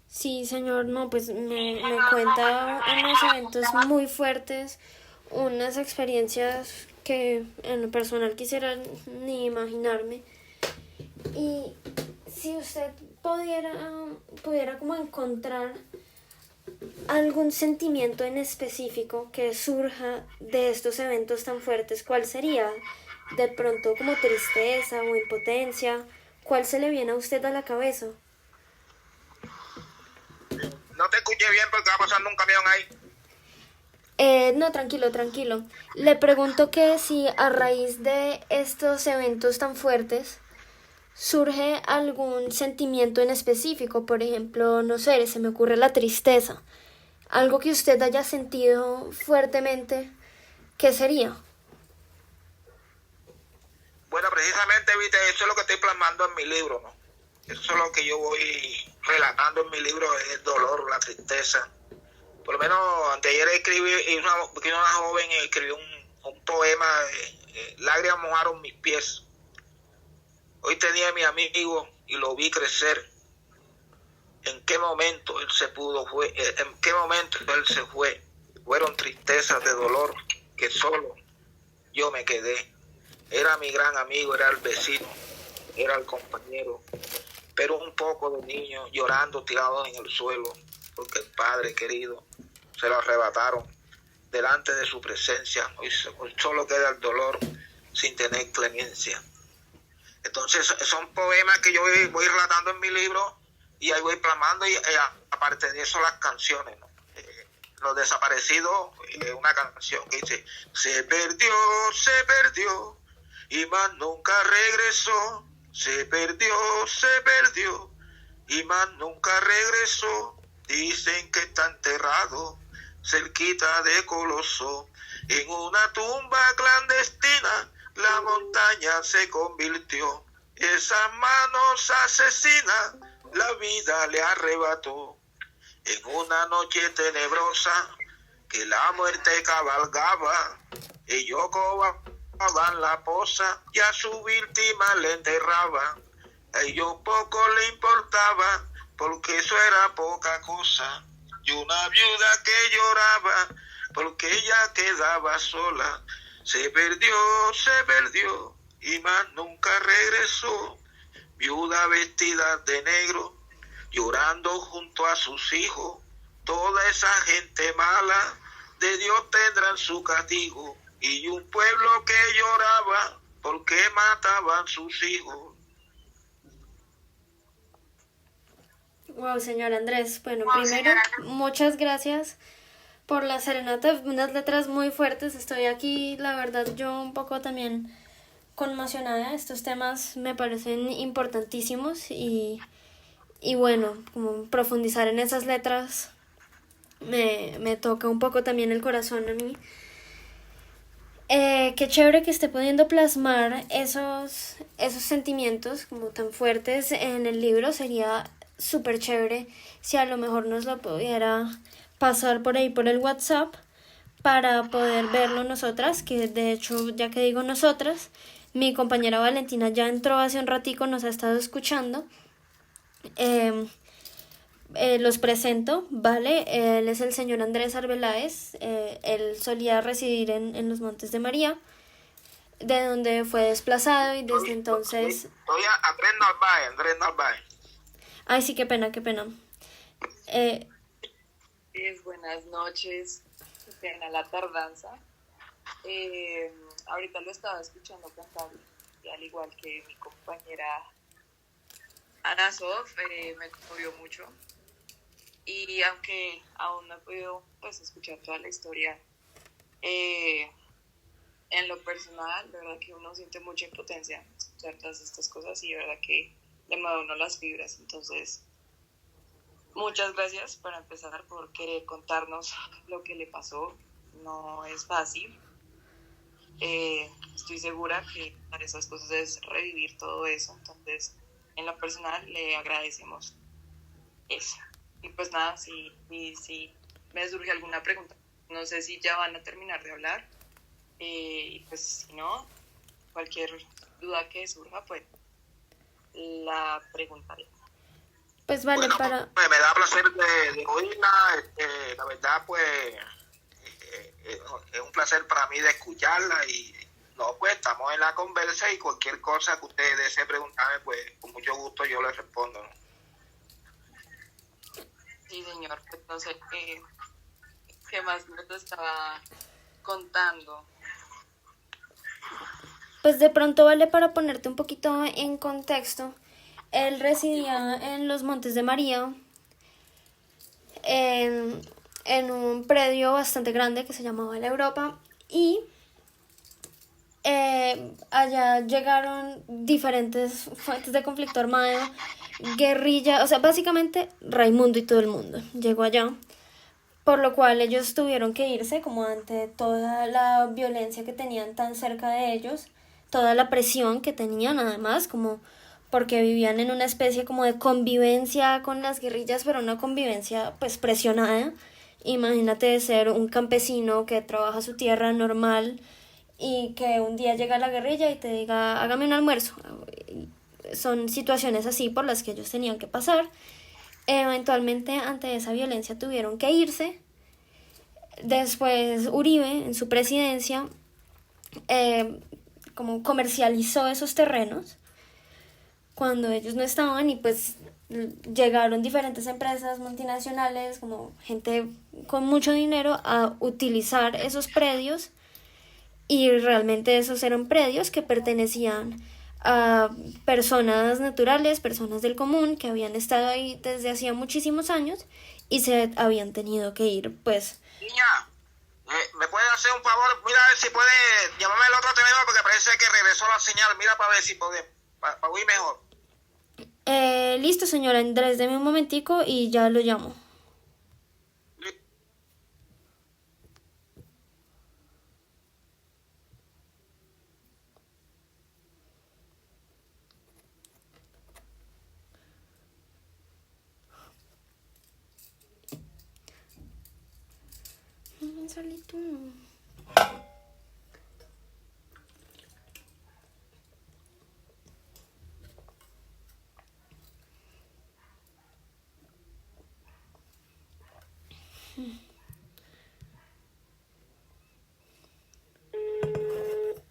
Sí, señor, no, pues me cuenta unos eventos muy fuertes, unas experiencias que en lo personal quisiera ni imaginarme. Y si usted pudiera como encontrar algún sentimiento en específico que surja de estos eventos tan fuertes, ¿cuál sería? De pronto como tristeza o impotencia, ¿cuál se le viene a usted a la cabeza? No te escuché bien porque va pasando un camión ahí. No, tranquilo. Le pregunto que si a raíz de estos eventos tan fuertes surge algún sentimiento en específico, por ejemplo, no sé, se me ocurre la tristeza, algo que usted haya sentido fuertemente, ¿qué sería? Bueno, precisamente, viste, eso es lo que estoy plasmando en mi libro, ¿no? Eso es lo que yo voy relatando en mi libro, es el dolor, la tristeza. Por lo menos anteayer escribí, una joven escribió un poema, lágrimas mojaron mis pies. Hoy tenía a mi amigo y lo vi crecer. ¿En qué momento él en qué momento él se fue? Fueron tristezas de dolor que solo yo me quedé. Era mi gran amigo, era el vecino, era el compañero, pero un poco de niño llorando tirados en el suelo, porque el padre querido se lo arrebataron delante de su presencia. Hoy solo queda el dolor sin tener clemencia. Entonces son poemas que yo voy relatando en mi libro, y ahí voy plasmando, y aparte de eso las canciones, ¿no? Los desaparecidos, una canción que dice: se perdió, y más nunca regresó. Se perdió, y más nunca regresó. Dicen que está enterrado cerquita de Coloso, en una tumba clandestina. La montaña se convirtió, esas manos asesinas la vida le arrebató. En una noche tenebrosa que la muerte cabalgaba, ellos cobaban la poza y a su víctima le enterraban. A ellos poco le importaba, porque eso era poca cosa. Y una viuda que lloraba porque ella quedaba sola. Se perdió, y más nunca regresó. Viuda vestida de negro, llorando junto a sus hijos. Toda esa gente mala, de Dios tendrán su castigo. Y un pueblo que lloraba porque mataban sus hijos. Wow, señor Andrés. Bueno, primero, muchas gracias por la serenata, unas letras muy fuertes. Estoy aquí, la verdad, yo un poco también conmocionada. Estos temas me parecen importantísimos, y bueno, como profundizar en esas letras me toca un poco también el corazón a mí. Qué chévere que esté pudiendo plasmar esos sentimientos como tan fuertes en el libro. Sería súper chévere si a lo mejor nos lo pudiera pasar por ahí por el WhatsApp para poder verlo nosotras, que de hecho, ya que digo nosotras, mi compañera Valentina ya entró hace un ratico, nos ha estado escuchando. Los presento, ¿vale? Él es el señor Andrés Arbeláez. Él solía residir en los Montes de María. de donde fue desplazado y desde entonces... Estoy a Andrés Narváez. Ay, sí, qué pena, qué pena. Buenas noches, qué pena la tardanza. Ahorita lo estaba escuchando cantar y al igual que mi compañera Ana Sof, me conmovió mucho. Y aunque aún no he podido pues, escuchar toda la historia, en lo personal, de verdad que uno siente mucha impotencia escuchar todas estas cosas y de verdad que le mueve uno las fibras. Entonces, muchas gracias para empezar por querer contarnos lo que le pasó. No es fácil. Estoy segura que para esas cosas es revivir todo eso. Entonces, en lo personal, le agradecemos eso. Y pues nada, si me surge alguna pregunta, no sé si ya van a terminar de hablar. Y pues si no, cualquier duda que surja, pues la preguntaré. Pues vale, bueno, para... Pues, me da placer de oírla. La verdad, pues, es un placer para mí de escucharla y no, pues estamos en la conversa y cualquier cosa que usted desee preguntarme, pues con mucho gusto yo le respondo, ¿no? Sí, señor, pues no sé qué más nos estaba contando. Pues de pronto vale para ponerte un poquito en contexto. Él residía en los Montes de María, en un predio bastante grande que se llamaba La Europa, y allá llegaron diferentes fuentes de conflicto armado, guerrilla, o sea, básicamente Raimundo y todo el mundo llegó allá, por lo cual ellos tuvieron que irse como ante toda la violencia que tenían tan cerca de ellos, toda la presión que tenían además, como porque vivían en una especie como de convivencia con las guerrillas, pero una convivencia pues presionada. Imagínate ser un campesino que trabaja su tierra normal y que un día llega la guerrilla y te diga, hágame un almuerzo. Son situaciones así por las que ellos tenían que pasar. Eventualmente ante esa violencia tuvieron que irse. Después Uribe en su presidencia como comercializó esos terrenos cuando ellos no estaban y pues llegaron diferentes empresas multinacionales como gente con mucho dinero a utilizar esos predios y realmente esos eran predios que pertenecían a personas naturales, personas del común que habían estado ahí desde hacía muchísimos años y se habían tenido que ir pues. Niña, ¿me puede hacer un favor? Mira a ver si puede llamarme el otro teléfono porque parece que regresó la señal. Mira para ver si podemos, para oír mejor. Listo, señor Andrés, deme un momentico y ya lo llamo. Salí tú.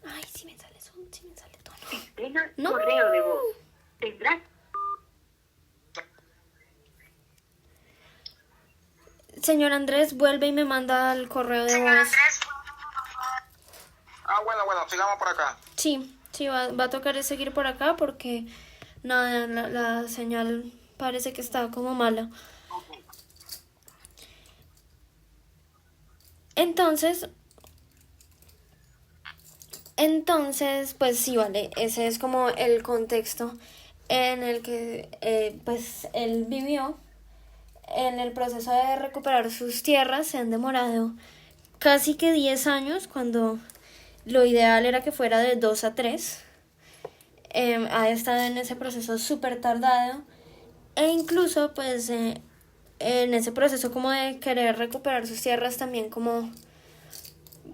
Ay, si me sale tono. Espera No. correo de voz. Tendrás Señor Andrés, vuelve y me manda el correo de voz. Bueno, sigamos por acá. Sí, va a tocar seguir por acá porque nada, la señal parece que está como mala. Entonces, pues sí, vale, ese es como el contexto en el que pues él vivió. En el proceso de recuperar sus tierras se han demorado casi que 10 años, cuando lo ideal era que fuera de 2 a 3. Ha estado en ese proceso súper tardado e incluso pues en ese proceso como de querer recuperar sus tierras también como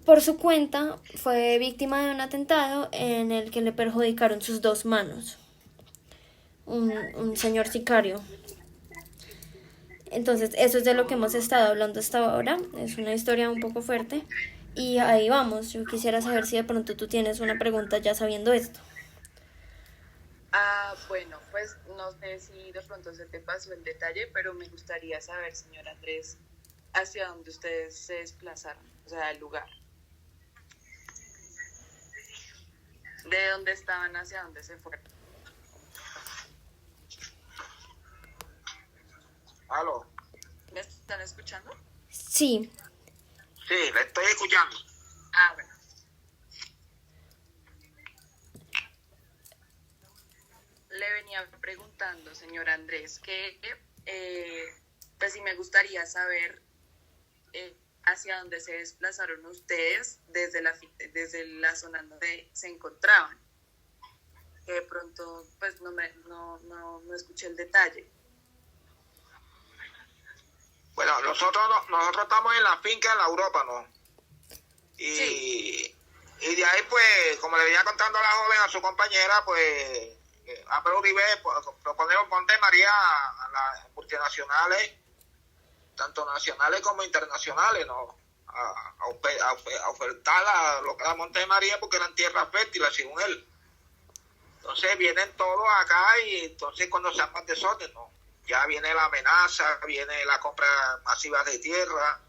por su cuenta fue víctima de un atentado en el que le perjudicaron sus 2 manos. Un señor sicario. Entonces, eso es de lo que hemos estado hablando hasta ahora. Es una historia un poco fuerte, Y ahí vamos, yo quisiera saber si de pronto tú tienes una pregunta ya sabiendo esto. Bueno, pues no sé si de pronto se te pasó el detalle, pero me gustaría saber, señor Andrés, hacia dónde ustedes se desplazaron, o sea, el lugar. ¿De dónde estaban hacia dónde se fueron? ¿Aló? ¿Me están escuchando? Sí, Sí, le estoy escuchando. Bueno. Le venía preguntando, señor Andrés, que pues sí me gustaría saber hacia dónde se desplazaron ustedes desde la zona donde se encontraban. Que de pronto pues no escuché el detalle. Bueno, nosotros estamos en la finca en la Europa, ¿no? Sí. Y de ahí, pues, como le venía contando a la joven, a su compañera, pues, a Pedro Uribe, pues, proponemos Monte María a las multinacionales, tanto nacionales como internacionales, ¿no? A ofertar a lo que era Monte María porque eran tierras fértiles, según él. Entonces vienen todos acá y entonces cuando se arma el desorden, ¿no? Ya viene la amenaza, viene la compra masiva de tierra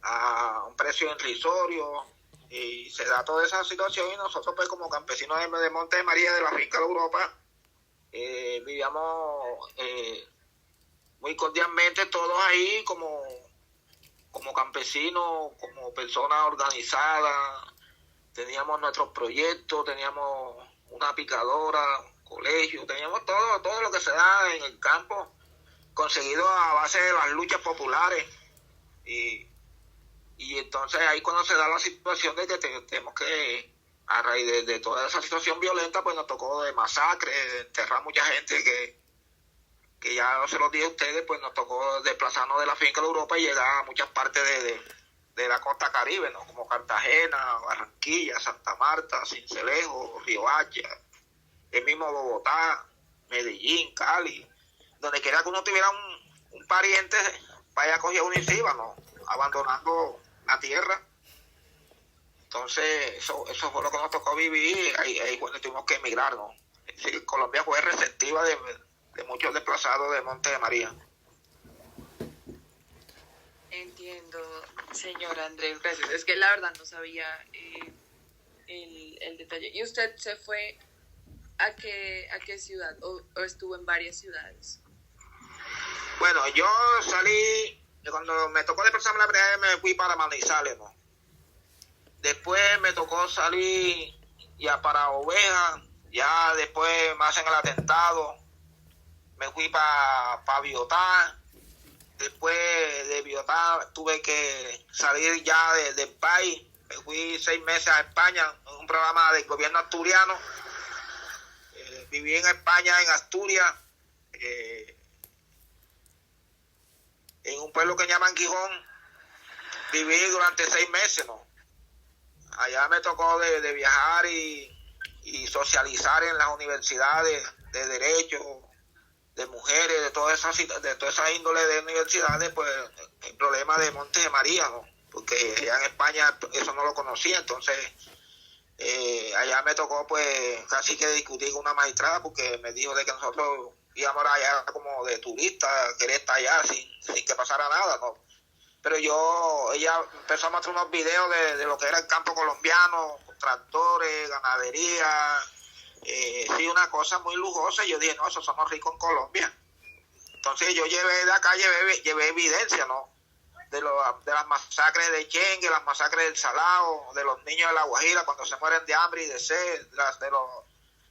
a un precio irrisorio y se da toda esa situación y nosotros pues como campesinos de Monte María de la finca de Europa vivíamos muy cordialmente todos ahí como campesinos, como personas organizadas, teníamos nuestros proyectos, teníamos una picadora, colegio, teníamos todo lo que se da en el campo conseguido a base de las luchas populares y entonces ahí cuando se da la situación de que tenemos que a raíz de toda esa situación violenta pues nos tocó de masacre, de enterrar mucha gente que ya no se los dije a ustedes, pues nos tocó desplazarnos de la finca de Europa y llegar a muchas partes de la costa caribe, ¿no? Como Cartagena, Barranquilla, Santa Marta, Sincelejo, Riohacha, el mismo Bogotá, Medellín, Cali, donde quiera que uno tuviera un pariente, vaya a coger uno y se iba, ¿no? Abandonando la tierra. Entonces, eso fue lo que nos tocó vivir, ahí cuando tuvimos que emigrar, ¿no? Es decir, Colombia fue receptiva de muchos desplazados de Monte de María. Entiendo, señor Andrés, gracias. Es que la verdad no sabía el detalle. ¿Y usted se fue a qué ciudad o estuvo en varias ciudades? Bueno, yo salí, cuando me tocó desplazarme la primera vez me fui para Manizales, ¿no? Después me tocó salir ya para Oveja, ya después me hacen el atentado, me fui para Biotá, después de Biotá tuve que salir ya del país, me fui 6 meses a España, en un programa del gobierno asturiano, viví en España, en Asturias, en un pueblo que llaman Gijón, viví durante 6 meses, ¿no? Allá me tocó de viajar y socializar en las universidades de derecho, de mujeres, de toda esa índole de universidades, pues el problema de Monte de María, ¿no? Porque allá en España eso no lo conocía, entonces allá me tocó pues casi que discutir con una magistrada porque me dijo de que nosotros íbamos allá como de turistas, querer estar allá sin que pasara nada, ¿no? Pero ella empezó a mostrar unos videos de lo que era el campo colombiano, tractores, ganadería, sí, una cosa muy lujosa, y yo dije, no, eso somos ricos en Colombia. Entonces yo llevé de acá, llevé evidencia, ¿no? De las masacres de Chengue, las masacres del Salao, de los niños de La Guajira cuando se mueren de hambre y de sed,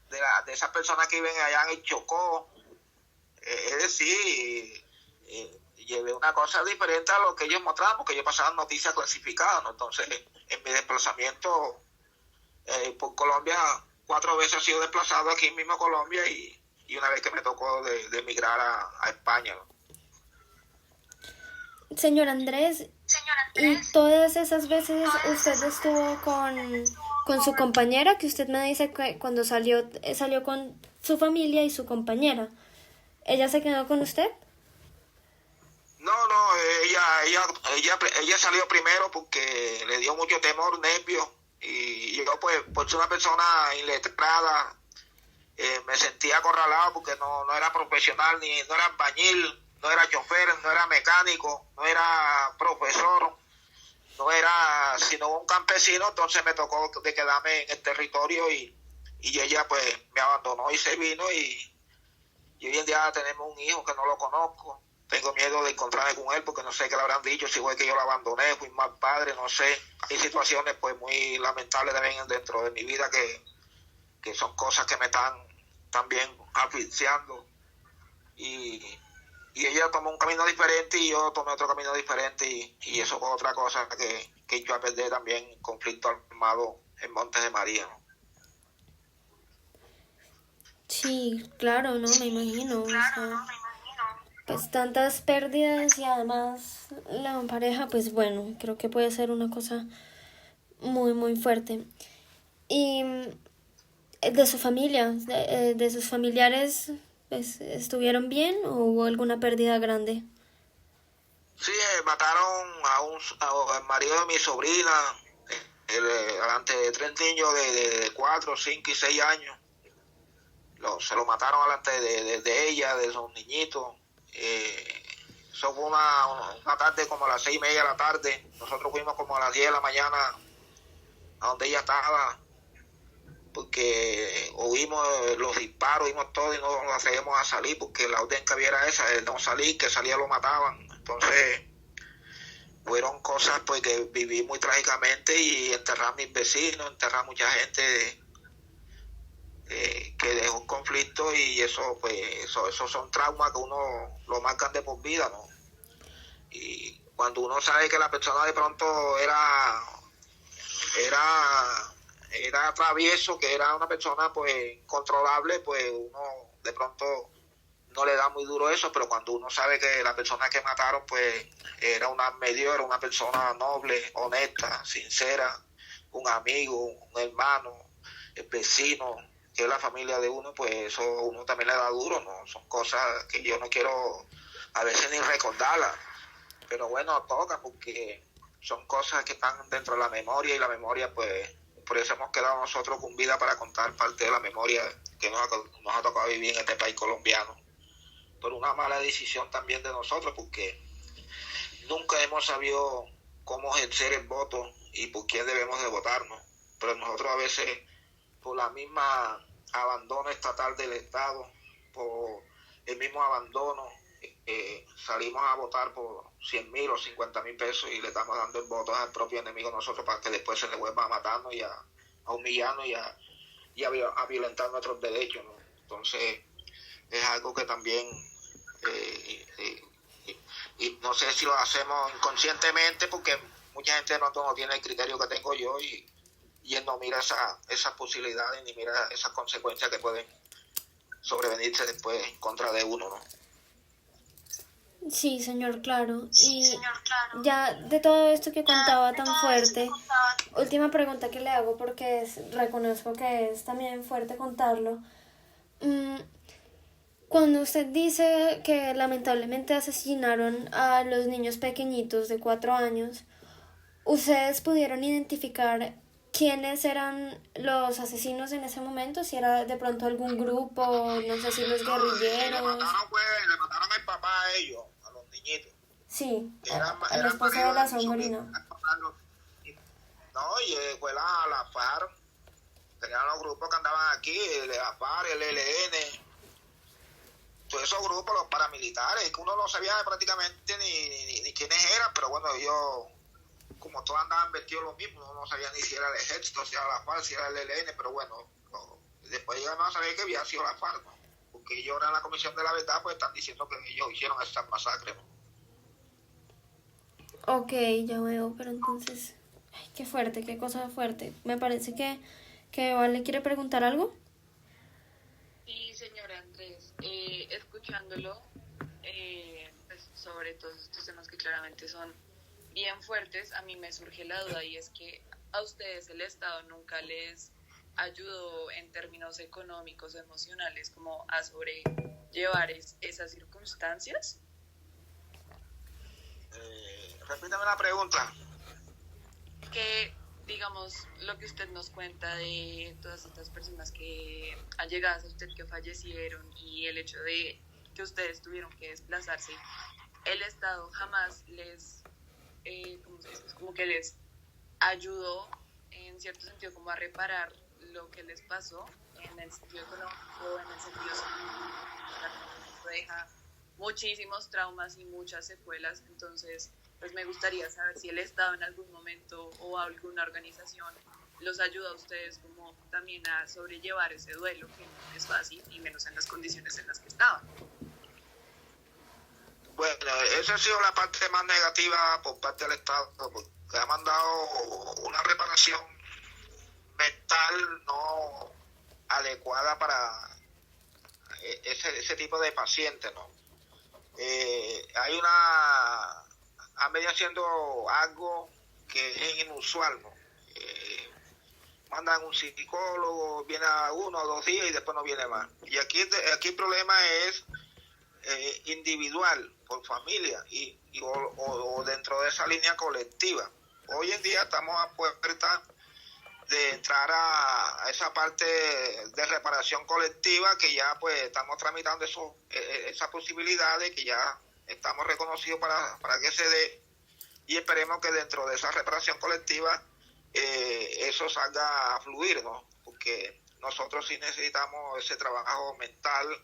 de esas personas que viven allá en el Chocó. Es decir, llevé una cosa diferente a lo que ellos mostraban, porque ellos pasaban noticias clasificadas, ¿no? Entonces, en mi desplazamiento por Colombia, 4 veces he sido desplazado aquí mismo en Colombia y una vez que me tocó de emigrar a España, ¿no? Señor Andrés, ¿y todas esas veces usted estuvo con su compañera? Que usted me dice que cuando salió con su familia y su compañera. ¿Ella se quedó con usted? No, ella salió primero porque le dio mucho temor, nervios, y yo pues por ser una persona iletrada me sentía acorralado porque no era profesional, no era albañil, no era chofer, no era mecánico, no era profesor, no era sino un campesino. Entonces me tocó de quedarme en el territorio y ella pues me abandonó y se vino, y hoy en día tenemos un hijo que no lo conozco. Tengo miedo de encontrarme con él porque no sé qué le habrán dicho, si fue que yo lo abandoné, fui mal padre, no sé. Hay situaciones pues muy lamentables también dentro de mi vida que son cosas que me están también asfixiando, y ella tomó un camino diferente y yo tomé otro camino diferente, y eso fue otra cosa que yo a perder también, conflicto armado en Montes de María, ¿no? Sí, claro, no, me imagino. O sea, pues tantas pérdidas y además la pareja, pues bueno, creo que puede ser una cosa muy, muy fuerte. Y de su familia, de sus familiares, pues, ¿estuvieron bien o hubo alguna pérdida grande? Sí, mataron al marido de mi sobrina, delante de 3 niños de 4, 5 y 6 años. Se lo mataron delante de ella, de esos niñitos. Eso fue una tarde como a las 6:30 de la tarde. Nosotros fuimos como a las 10 de la mañana a donde ella estaba, porque oímos los disparos, oímos todo y no nos atrevemos a salir porque la orden que había era esa, de no salir, que salía lo mataban. Entonces fueron cosas pues que viví muy trágicamente, y enterrar a mis vecinos, enterrar a mucha gente que dejó un conflicto, y eso pues eso son traumas que uno lo marcan de por vida, ¿no? Y cuando uno sabe que la persona de pronto era travieso, que era una persona pues incontrolable, pues uno de pronto no le da muy duro eso, pero cuando uno sabe que la persona que mataron pues era una persona noble, honesta, sincera, un amigo, un hermano, el vecino, que es la familia de uno, pues eso uno también le da duro, ¿no? Son cosas que yo no quiero a veces ni recordarlas, pero bueno, toca porque son cosas que están dentro de la memoria, y la memoria pues por eso hemos quedado nosotros con vida para contar parte de la memoria que nos ha tocado vivir en este país colombiano, por una mala decisión también de nosotros, porque nunca hemos sabido cómo ejercer el voto y por quién debemos de votar, ¿no? Pero nosotros a veces, por la misma abandono estatal del Estado, por el mismo abandono, salimos a votar por 100.000 o 50.000 pesos y le estamos dando el voto al propio enemigo nosotros, para que después se le vuelva a matarnos y a humillarnos y a violentar nuestros derechos, ¿no? Entonces es algo que también y no sé si lo hacemos inconscientemente, porque mucha gente no tiene el criterio que tengo yo, y él no mira esas posibilidades ni mira esas consecuencias que pueden sobrevenirse después en contra de uno, ¿no? Sí, señor, claro. Y ya de todo esto que contaba tan fuerte, última pregunta que le hago, porque reconozco que es también fuerte contarlo. Cuando usted dice que lamentablemente asesinaron a los niños pequeñitos de 4 años, ¿ustedes pudieron identificar quiénes eran los asesinos en ese momento? Si era de pronto algún grupo, no sé si los guerrilleros. Le mataron al papá a ellos, a los niñitos. Sí, a la esposa de la sobrina. No, y fue la FARC. Tenían los grupos que andaban aquí, la FARC, el ELN, todos esos grupos, los paramilitares, que uno no sabía prácticamente ni quiénes eran, pero bueno, ellos, como todos andaban vestidos lo mismo, uno no sabía ni si era el ejército, si era la FARC, si era el ELN, pero bueno, después llegamos a saber que había sido la FARC, ¿no? Porque ellos ahora en la Comisión de la Verdad pues están diciendo que ellos hicieron esa masacre, ¿no? Ok, ya veo, pero entonces, ay, qué fuerte, qué cosa fuerte. Me parece que Vale quiere preguntar algo. Sí, señor Andrés, escuchándolo, pues, sobre todos estos temas que claramente son bien fuertes, a mí me surge la duda, y es que a ustedes el Estado nunca les ayudó en términos económicos o emocionales como a sobrellevar esas circunstancias. Repítame la pregunta. Que, digamos, lo que usted nos cuenta de todas estas personas que allegadas a usted que fallecieron y el hecho de que ustedes tuvieron que desplazarse, el Estado jamás les, ¿cómo se dice? Como que les ayudó en cierto sentido como a reparar lo que les pasó en el sentido económico, en el sentido social, deja muchísimos traumas y muchas secuelas. Entonces pues me gustaría saber si el Estado en algún momento o alguna organización los ayuda a ustedes como también a sobrellevar ese duelo, que no es fácil y menos en las condiciones en las que estaban. Bueno, esa ha sido la parte más negativa por parte del Estado, porque ha mandado una reparación mental no adecuada para ese tipo de pacientes, ¿no? Han venido haciendo algo que es inusual, ¿no? Mandan un psicólogo, viene a 1 o 2 días y después no viene más. Y aquí el problema es individual, por familia o dentro de esa línea colectiva. Hoy en día estamos a puerta de entrar a esa parte de reparación colectiva, que ya pues estamos tramitando esa posibilidad de que ya estamos reconocidos para que se dé, y esperemos que dentro de esa reparación colectiva eso salga a fluir, ¿no? Porque nosotros sí necesitamos ese trabajo mental,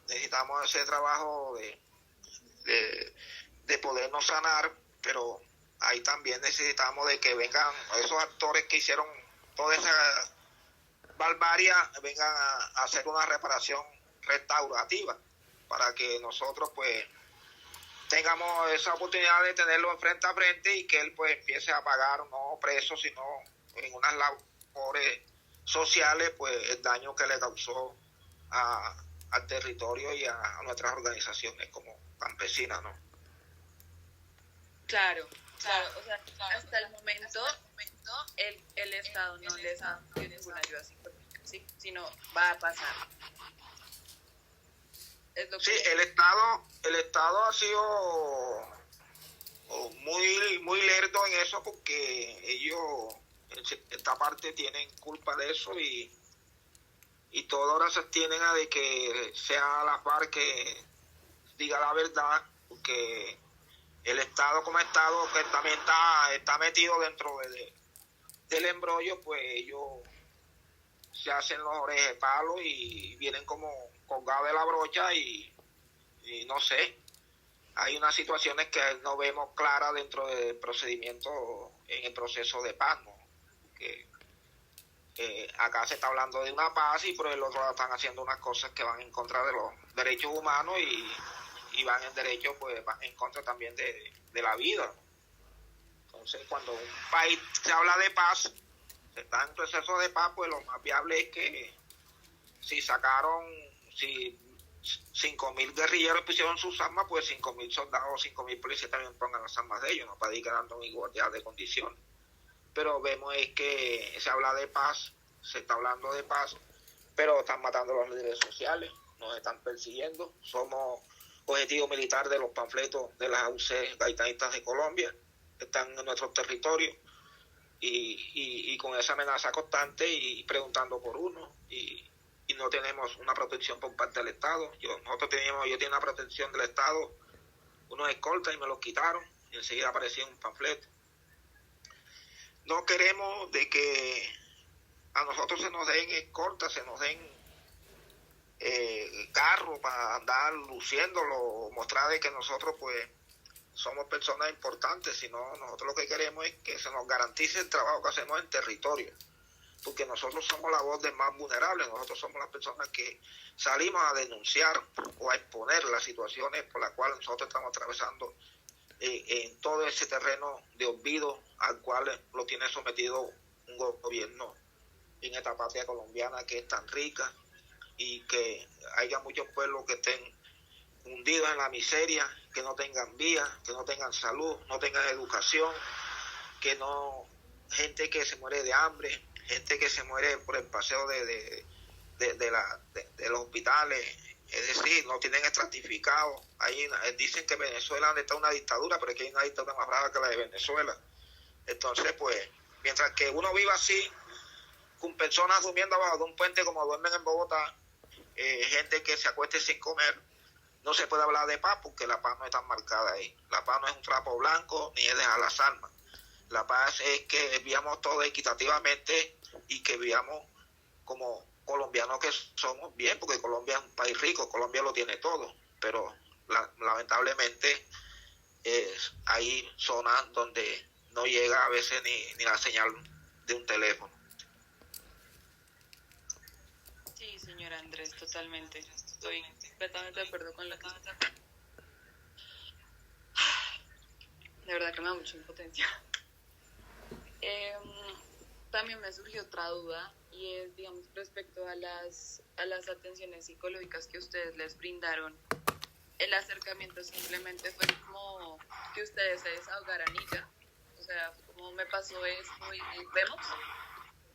necesitamos ese trabajo de podernos sanar, pero ahí también necesitamos de que vengan esos actores que hicieron toda esa barbarie, vengan a hacer una reparación restaurativa para que nosotros pues tengamos esa oportunidad de tenerlo frente a frente y que él pues empiece a pagar, no preso, sino en unas labores sociales, pues el daño que le causó al territorio y a nuestras organizaciones como campesinas, ¿no? Claro, o sea, hasta el momento el Estado no les ha dado ninguna ayuda psicológica, ¿sí? Sino va a pasar. Es lo que... Sí, el Estado ha sido muy lerdo en eso, porque ellos en esta parte tienen culpa de eso y todo ahora se abstienen a de que sea la par que diga la verdad, porque el Estado como Estado que también está metido dentro del embrollo, pues ellos se hacen los orejas de palo y vienen como colgados de la brocha y no sé, hay unas situaciones que no vemos claras dentro del procedimiento en el proceso de paz, ¿no? Que acá se está hablando de una paz y por el otro lado están haciendo unas cosas que van en contra de los derechos humanos y van en derecho, pues van en contra también de la vida. Entonces, cuando un país se habla de paz, se está en proceso de paz, pues lo más viable es que si 5.000 guerrilleros pusieron sus armas, pues 5.000 soldados, 5.000 policías también pongan las armas de ellos, ¿no? Para ir quedando en igualdad de condiciones. Pero vemos es que se habla de paz, se está hablando de paz, pero están matando a los líderes sociales, nos están persiguiendo, somos objetivo militar de los panfletos de las AUC gaitanistas de Colombia, están en nuestro territorio y con esa amenaza constante y preguntando por uno y no tenemos una protección por parte del Estado. Yo tenía una protección del Estado, unos escoltas, y me los quitaron y enseguida apareció un panfleto. No queremos de que a nosotros se nos den escoltas, se nos den carros para andar luciéndolo, mostrar de que nosotros pues somos personas importantes, sino nosotros lo que queremos es que se nos garantice el trabajo que hacemos en territorio, porque nosotros somos la voz de más vulnerables, nosotros somos las personas que salimos a denunciar o a exponer las situaciones por las cuales nosotros estamos atravesando en todo ese terreno de olvido al cual lo tiene sometido un gobierno en esta patria colombiana que es tan rica, y que haya muchos pueblos que estén hundidos en la miseria, que no tengan vías, que no tengan salud, no tengan educación, gente que se muere de hambre, gente que se muere por el paseo de los hospitales es decir, no tienen estratificado. Dicen que Venezuela está una dictadura, pero aquí hay una dictadura más brava que la de Venezuela. Entonces, pues, mientras que uno viva así, con personas durmiendo abajo de un puente como duermen en Bogotá, gente que se acueste sin comer, no se puede hablar de paz porque la paz no está marcada ahí. La paz no es un trapo blanco ni es dejar las armas. La paz es que vivamos todos equitativamente y que vivamos como colombianos que somos bien, porque Colombia es un país rico, Colombia lo tiene todo, pero lamentablemente hay zonas donde no llega a veces ni la señal de un teléfono. Sí, señor Andrés, totalmente. Estoy completamente de acuerdo con lo que usted. De verdad que me da mucha impotencia. También me surgió otra duda y es, digamos, respecto a las atenciones psicológicas que ustedes les brindaron. El acercamiento simplemente fue como que ustedes se desahogaran y ya. O sea, como me pasó esto y vemos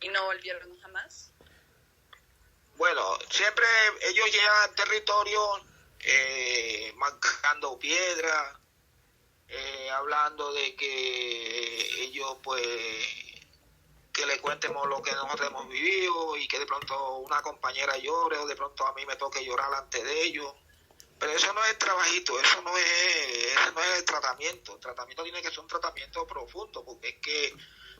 y no volvieron jamás. Bueno, siempre ellos llegan al territorio marcando piedra, hablando de que ellos pues que le cuentemos lo que nosotros hemos vivido y que de pronto una compañera llore o de pronto a mí me toque llorar ante de ellos. Pero eso no es trabajito, eso no es el tratamiento. El tratamiento tiene que ser un tratamiento profundo, porque es que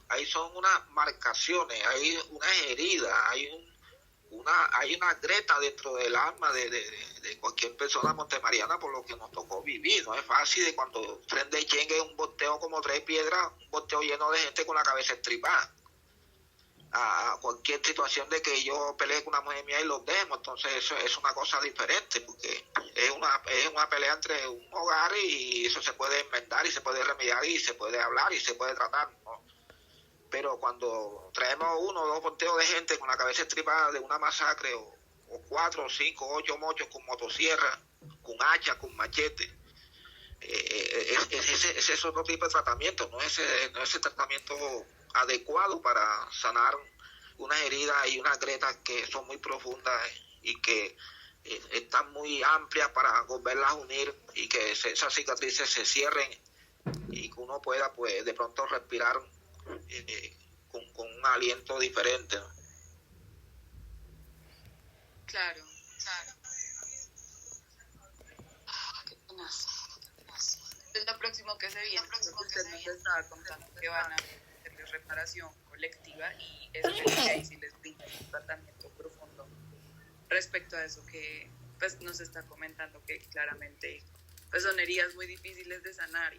ahí son unas marcaciones, hay unas heridas, hay una grieta dentro del alma de cualquier persona montemariana por lo que nos tocó vivir. No es fácil de cuando tren de Chengue un volteo como tres piedras, un volteo lleno de gente con la cabeza estripada. A cualquier situación de que yo pelee con una mujer mía y los demos, entonces eso es una cosa diferente, porque es una pelea entre un hogar y eso se puede enmendar y se puede remediar y se puede hablar y se puede tratar, ¿no? Pero cuando traemos 1 o 2 volteos de gente con la cabeza estripada de una masacre o 4, 5, 8 mochos con motosierra, con hacha, con machete, ese es otro tipo de tratamiento, no es ese tratamiento adecuado para sanar unas heridas y unas grietas que son muy profundas y que están muy amplias para volverlas a unir y que esas cicatrices se cierren y que uno pueda pues de pronto respirar con un aliento diferente, ¿no? Claro. Qué penas. Es lo próximo que se viene, porque usted nos estaba contando que van a hacerles reparación colectiva y ahí sí les brinda un tratamiento profundo respecto a eso que pues nos está comentando, que claramente pues son heridas muy difíciles de sanar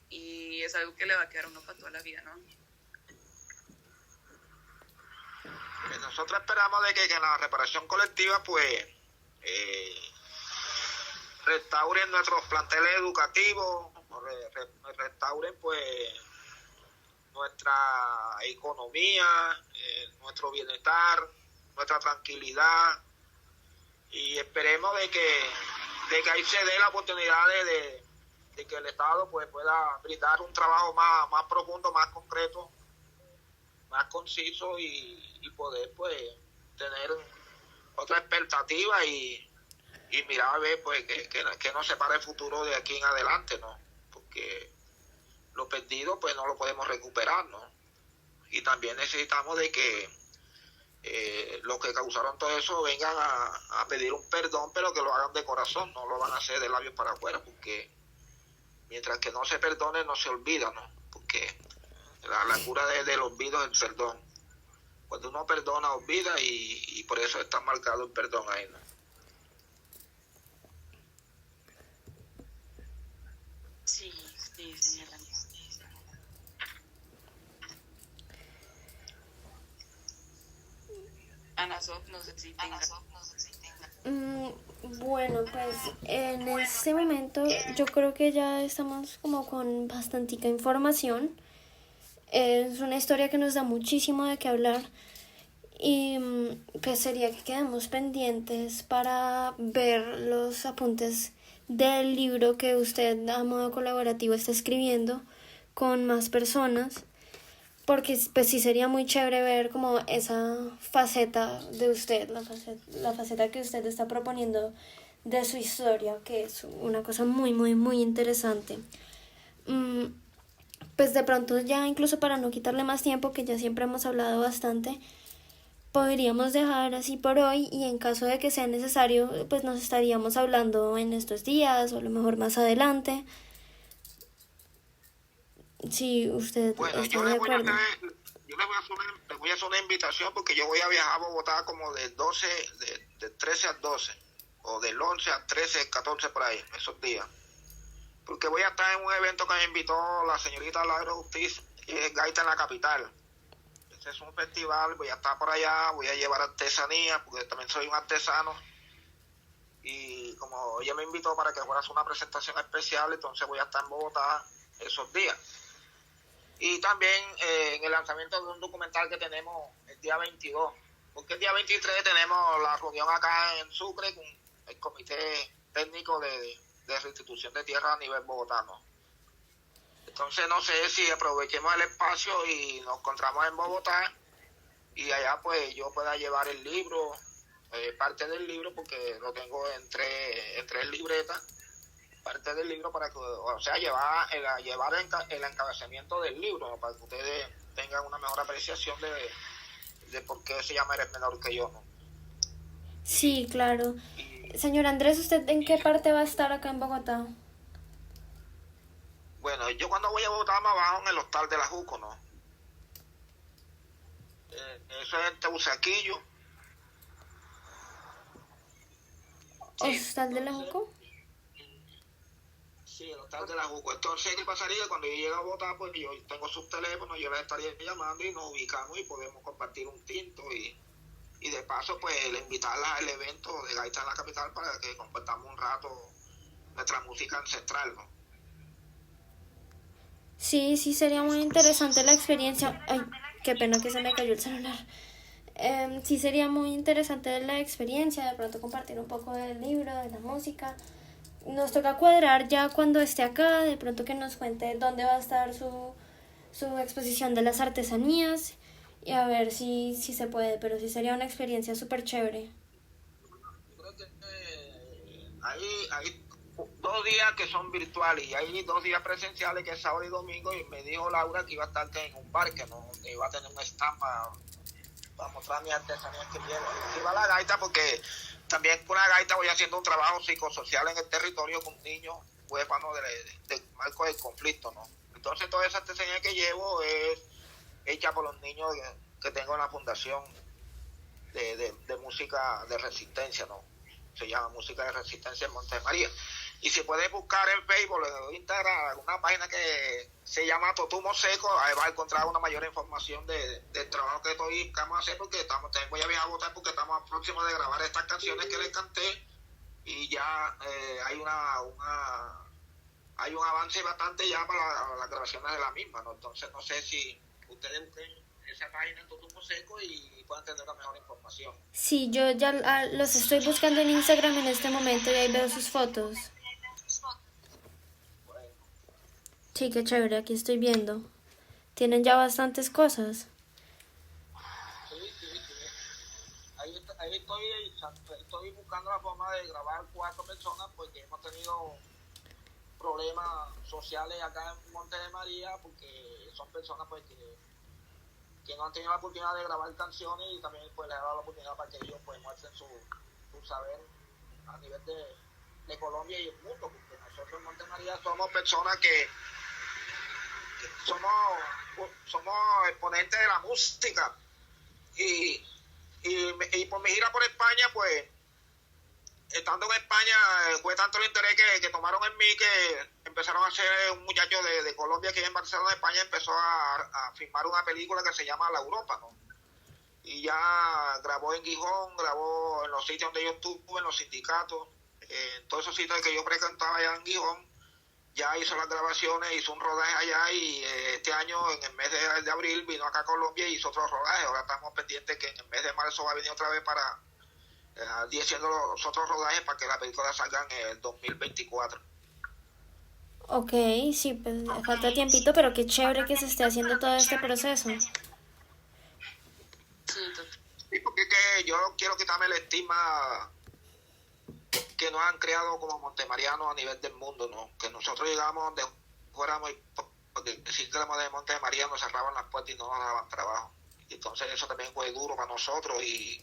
y es algo que le va a quedar a uno para toda la vida, ¿no? Nosotros esperamos de que en la reparación colectiva pues restauren nuestros planteles educativos, restauren pues nuestra economía, nuestro bienestar, nuestra tranquilidad, y esperemos de que ahí se dé la oportunidad de que el Estado pues pueda brindar un trabajo más profundo, más concreto, más conciso y poder pues tener otra expectativa y mirar a ver pues que nos separa el futuro de aquí en adelante, ¿no? Porque lo perdido pues no lo podemos recuperar, ¿no? Y también necesitamos de que los que causaron todo eso vengan a pedir un perdón, pero que lo hagan de corazón, no lo van a hacer de labios para afuera, porque mientras que no se perdone no se olvida, ¿no? Porque la cura del olvido es el perdón. Cuando uno perdona, olvida y por eso está marcado el perdón ahí, ¿no? Sí, señora. Ana Sof, no sé si tenga. Bueno, pues en este momento yo creo que ya estamos como con bastantica información. Es una historia que nos da muchísimo de qué hablar y pues sería que quedemos pendientes para ver los apuntes del libro que usted a modo colaborativo está escribiendo con más personas, porque pues sí sería muy chévere ver como esa faceta de usted, la faceta que usted está proponiendo de su historia, que es una cosa muy, muy, muy interesante. Mm, pues de pronto ya incluso para no quitarle más tiempo, que ya siempre hemos hablado bastante, podríamos dejar así por hoy y en caso de que sea necesario, pues nos estaríamos hablando en estos días o a lo mejor más adelante, si usted Bueno, está de acuerdo. le voy a hacer una invitación porque yo voy a viajar a Bogotá como de 13 al 12, o del 11 al 13, 14 por ahí, esos días. Porque voy a estar en un evento que me invitó la señorita Laura Justiz, que es Gaita en la Capital. Este es un festival, voy a estar por allá, voy a llevar artesanía, porque también soy un artesano. Y como ella me invitó para que fuera a hacer una presentación especial, entonces voy a estar en Bogotá esos días. Y también en el lanzamiento de un documental que tenemos el día 22, porque el día 23 tenemos la reunión acá en Sucre con el Comité Técnico de Restitución de Tierra a nivel bogotano. Entonces no sé si aprovechemos el espacio y nos encontramos en Bogotá y allá pues yo pueda llevar el libro, parte del libro, porque lo tengo en tres libretas, parte del libro para que, o sea, llevar el encabezamiento del libro, ¿no? Para que ustedes tengan una mejor apreciación de por qué se llama Eres Menor que Yo, ¿no? Sí, claro. Señor Andrés, ¿usted en qué parte va a estar acá en Bogotá? Bueno, yo cuando voy a Bogotá me bajo en el Hostal de la Juco, ¿no? Eso es en Teusaquillo. ¿Hostal de la Juco? Sí, el Hostal de la Juco. Entonces, ¿qué pasaría? Cuando yo llegue a Bogotá, pues yo tengo sus teléfonos, yo les estaría llamando y nos ubicamos y podemos compartir un tinto y de paso, pues, invitarlas al evento de Gaita en la Capital para que compartamos un rato nuestra música ancestral, ¿no? Sí, sí, sería muy interesante la experiencia. Ay, qué pena que se me cayó el celular. Sí, sería muy interesante la experiencia, de pronto compartir un poco del libro, de la música. Nos toca cuadrar ya cuando esté acá, de pronto que nos cuente dónde va a estar su exposición de las artesanías y a ver si se puede, pero sí sería una experiencia súper chévere. Yo creo que hay 2 días que son virtuales y hay 2 días presenciales, que es sábado y domingo, y me dijo Laura que iba a estar en un parque, ¿no? Que iba a tener una estampa para mostrar mis artesanías que llevo. Y va la gaita porque también con la gaita voy haciendo un trabajo psicosocial en el territorio con niños huérfanos del marco del conflicto, ¿no? Entonces toda esa artesanía que llevo es hecha por los niños que tengo en la fundación de música de resistencia, ¿no? Se llama Música de Resistencia en Monte María. Y si puedes buscar en Facebook, en Instagram, una página que se llama Totumo Seco, ahí vas a encontrar una mayor información del trabajo que vamos a hacer, porque voy a viajar a votar porque estamos próximos de grabar estas canciones que les canté y ya hay hay un avance bastante ya para las grabaciones de la misma, ¿no? Entonces no sé si ustedes busquen esa página en Totumo Seco y puedan tener una mejor información. Sí, yo ya los estoy buscando en Instagram en este momento y ahí veo sus fotos. Sí, qué chévere, aquí estoy viendo. Tienen ya bastantes cosas. Sí. Ahí estoy buscando la forma de grabar 4 personas, porque hemos tenido problemas sociales acá en Monte de María, porque son personas pues que no han tenido la oportunidad de grabar canciones, y también pues les ha dado la oportunidad para que ellos pues muestren su saber a nivel de Colombia y el mundo, porque nosotros en Monte María somos personas que somos exponentes de la música y por mi gira por España, pues estando en España fue tanto el interés que tomaron en mí, que empezaron a hacer un muchacho de Colombia que en Barcelona, España, empezó a filmar una película que se llama La Europa, ¿no? Y ya grabó en Gijón, grabó en los sitios donde yo estuve, en los sindicatos, en todos esos sitios que yo frecuentaba allá en Gijón. Ya hizo las grabaciones, hizo un rodaje allá, y este año, en el mes de abril, vino acá a Colombia y hizo otro rodaje. Ahora estamos pendientes que en el mes de marzo va a venir otra vez para haciendo los otros rodajes para que la película salga en el 2024. Ok, sí, pues falta tiempito, pero qué chévere que se esté haciendo todo este proceso. Sí, total. Sí, porque es que yo quiero quitarme el estigma que nos han creado como montemarianos a nivel del mundo, ¿no? Que nosotros llegamos donde fuéramos y porque si éramos de Montemaría nos cerraban las puertas y no nos daban trabajo. Y entonces eso también fue duro para nosotros y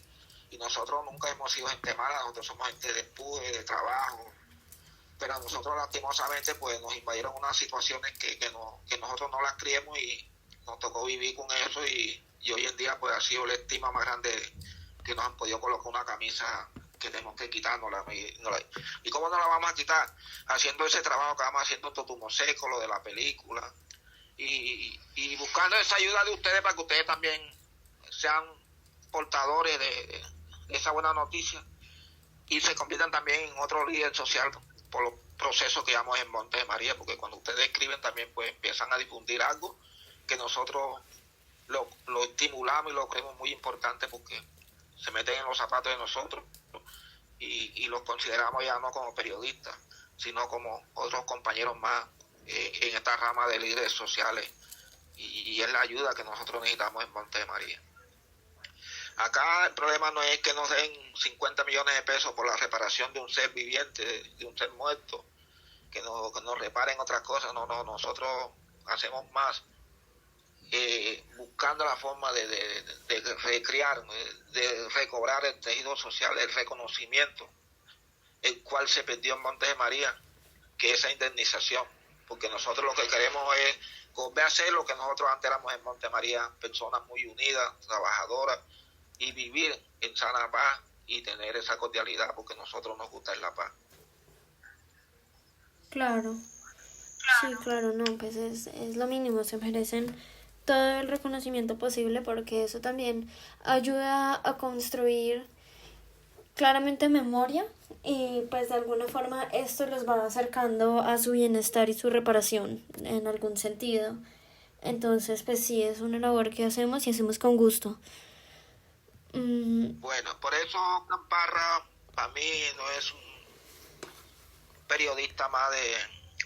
nosotros nunca hemos sido gente mala, nosotros somos gente de empuje, de trabajo, pero a nosotros lastimosamente pues nos invadieron unas situaciones que nosotros no las criemos y nos tocó vivir con eso y hoy en día pues ha sido la estima más grande que nos han podido colocar una camisa que tenemos que quitárnosla. ¿Y cómo nos la vamos a quitar? Haciendo ese trabajo que vamos haciendo en Totumo Seco, lo de la película, y buscando esa ayuda de ustedes para que ustedes también sean portadores de esa buena noticia y se conviertan también en otro líder social por los procesos que llevamos en Monte de María, porque cuando ustedes escriben también pues empiezan a difundir algo que nosotros lo estimulamos y lo creemos muy importante porque se meten en los zapatos de nosotros y los consideramos ya no como periodistas, sino como otros compañeros más en esta rama de líderes sociales y es la ayuda que nosotros necesitamos en Monte de María. Acá el problema no es que nos den 50 millones de pesos por la reparación de un ser viviente, de un ser muerto, que nos reparen otras cosas, no, nosotros hacemos más buscando la forma de recrear, de recobrar el tejido social, el reconocimiento, el cual se perdió en Montes de María, que esa indemnización, porque nosotros lo que queremos es volver a hacer lo que nosotros antes éramos en Montes de María, personas muy unidas, trabajadoras, y vivir en sana paz y tener esa cordialidad, porque a nosotros nos gusta la paz. Claro, sí, claro, no, pues es lo mínimo, se merecen todo el reconocimiento posible porque eso también ayuda a construir claramente memoria y pues de alguna forma esto los va acercando a su bienestar y su reparación en algún sentido. Entonces pues sí, es una labor que hacemos y hacemos con gusto. Bueno, por eso Camparra para mí no es un periodista más de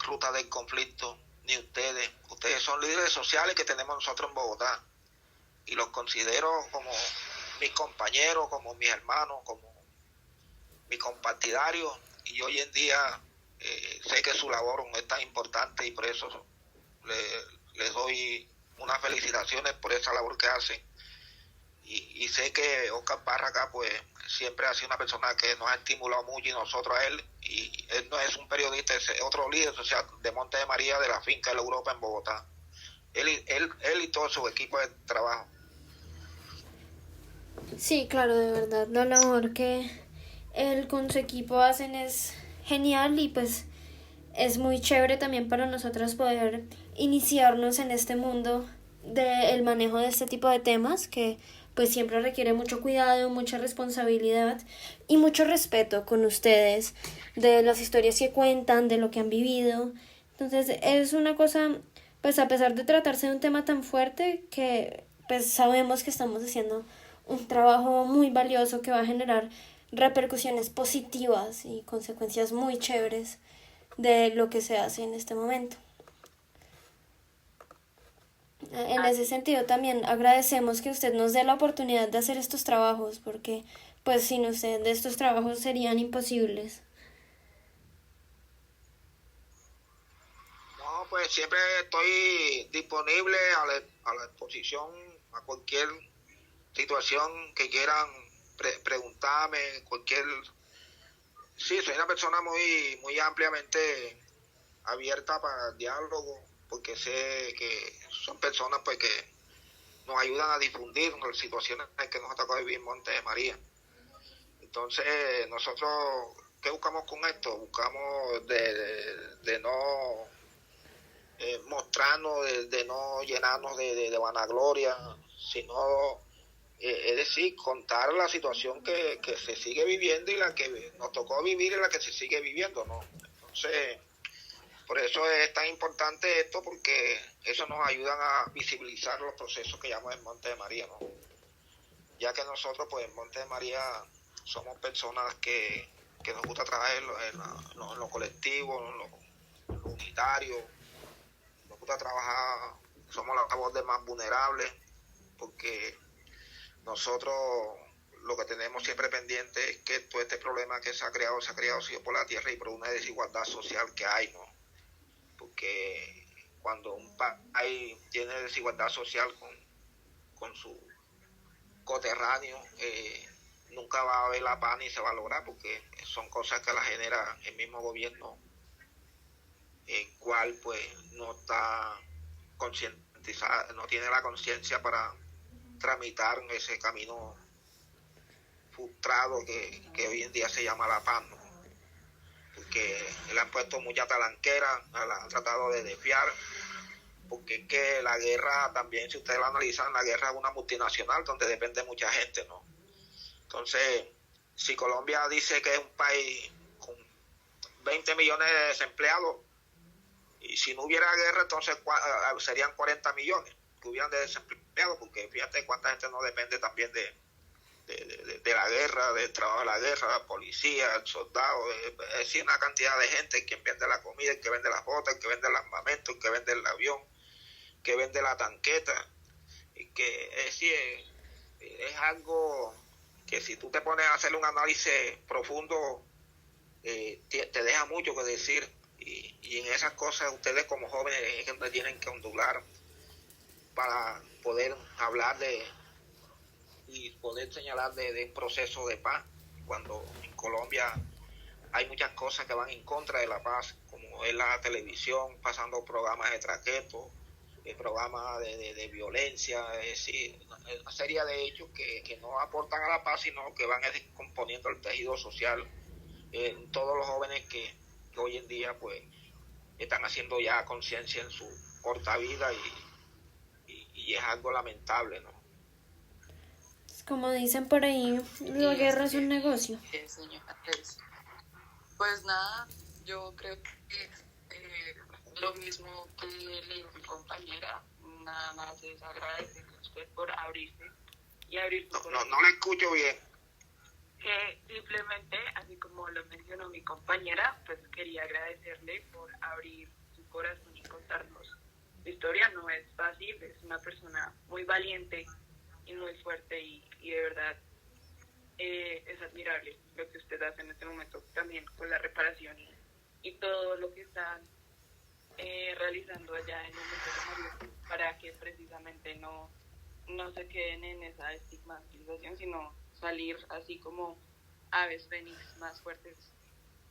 ruta del conflicto, ni ustedes. Ustedes son líderes sociales que tenemos nosotros en Bogotá y los considero como mis compañeros, como mis hermanos, como mis compartidarios y hoy en día sé que su labor no es tan importante y por eso les doy unas felicitaciones por esa labor que hacen y sé que Oscar Parra acá pues siempre ha sido una persona que nos ha estimulado mucho y nosotros a él, y él no es un periodista, es otro líder social de Monte de María de la finca de la Europa en Bogotá, él y todo su equipo de trabajo. Sí, claro, de verdad, la labor que él con su equipo hacen es genial y pues es muy chévere también para nosotros poder iniciarnos en este mundo del manejo de este tipo de temas que pues siempre requiere mucho cuidado, mucha responsabilidad y mucho respeto con ustedes de las historias que cuentan, de lo que han vivido. Entonces es una cosa, pues a pesar de tratarse de un tema tan fuerte, que pues sabemos que estamos haciendo un trabajo muy valioso que va a generar repercusiones positivas y consecuencias muy chéveres de lo que se hace en este momento. En ese sentido también agradecemos que usted nos dé la oportunidad de hacer estos trabajos porque pues sin usted estos trabajos serían imposibles. No, pues siempre estoy disponible a la exposición, a cualquier situación que quieran preguntarme, cualquier... Sí, soy una persona muy ampliamente abierta para el diálogo, porque sé que son personas pues que nos ayudan a difundir las situaciones que nos ha tocado vivir en Monte de María. Entonces, nosotros, ¿qué buscamos con esto? Buscamos de no mostrarnos, de no llenarnos de vanagloria, sino, es decir, contar la situación que se sigue viviendo y la que nos tocó vivir y la que se sigue viviendo, ¿no? Entonces, por eso es tan importante esto, porque eso nos ayuda a visibilizar los procesos que llamamos en Monte de María, ¿no? Ya que nosotros, pues, en Monte de María somos personas que nos gusta trabajar en lo colectivo, en lo comunitarios, nos gusta trabajar, somos la voz de más vulnerables, porque nosotros lo que tenemos siempre pendiente es que todo este problema que se ha creado sido por la tierra y por una desigualdad social que hay, ¿no? Porque cuando un país tiene desigualdad social con su coterráneo, nunca va a haber la paz ni se va a lograr, porque son cosas que la genera el mismo gobierno, el cual pues no está concientizada, no tiene la conciencia para tramitar ese camino frustrado que hoy en día se llama la paz, ¿no? Porque le han puesto mucha talanquera, la han tratado de desviar, porque es que la guerra también, si ustedes la analizan, la guerra es una multinacional donde depende mucha gente, ¿no? Entonces, si Colombia dice que es un país con 20 millones de desempleados, y si no hubiera guerra, entonces serían 40 millones que hubieran de desempleados, porque fíjate cuánta gente no depende también de la guerra, del trabajo de la guerra, la policía, el soldado, es decir, una cantidad de gente, quien vende la comida, el que vende las botas, el que vende el armamento, el que vende el avión, el que vende la tanqueta, y que es decir, es algo que si tú te pones a hacer un análisis profundo, te deja mucho que decir, y en esas cosas ustedes como jóvenes es donde tienen que ondular para poder hablar y poder señalar de un proceso de paz, cuando en Colombia hay muchas cosas que van en contra de la paz, como es la televisión, pasando programas de traqueto, programas de violencia, es decir, una serie de hechos que no aportan a la paz, sino que van descomponiendo el tejido social en todos los jóvenes que hoy en día pues están haciendo ya conciencia en su corta vida, y es algo lamentable, ¿no? Como dicen por ahí, la guerra es un negocio. Señor Andrés. Pues nada, yo creo que lo mismo que le dijo mi compañera, nada más es agradecerle a usted por abrirse y abrir su corazón. No le escucho bien. Que simplemente, así como lo mencionó mi compañera, pues quería agradecerle por abrir su corazón y contarnos su historia. No es fácil, es una persona muy valiente y muy fuerte, y de verdad es admirable lo que usted hace en este momento también con la reparación y todo lo que están realizando allá en el centro para que precisamente no se queden en esa estigmatización, sino salir así como aves fénix más fuertes.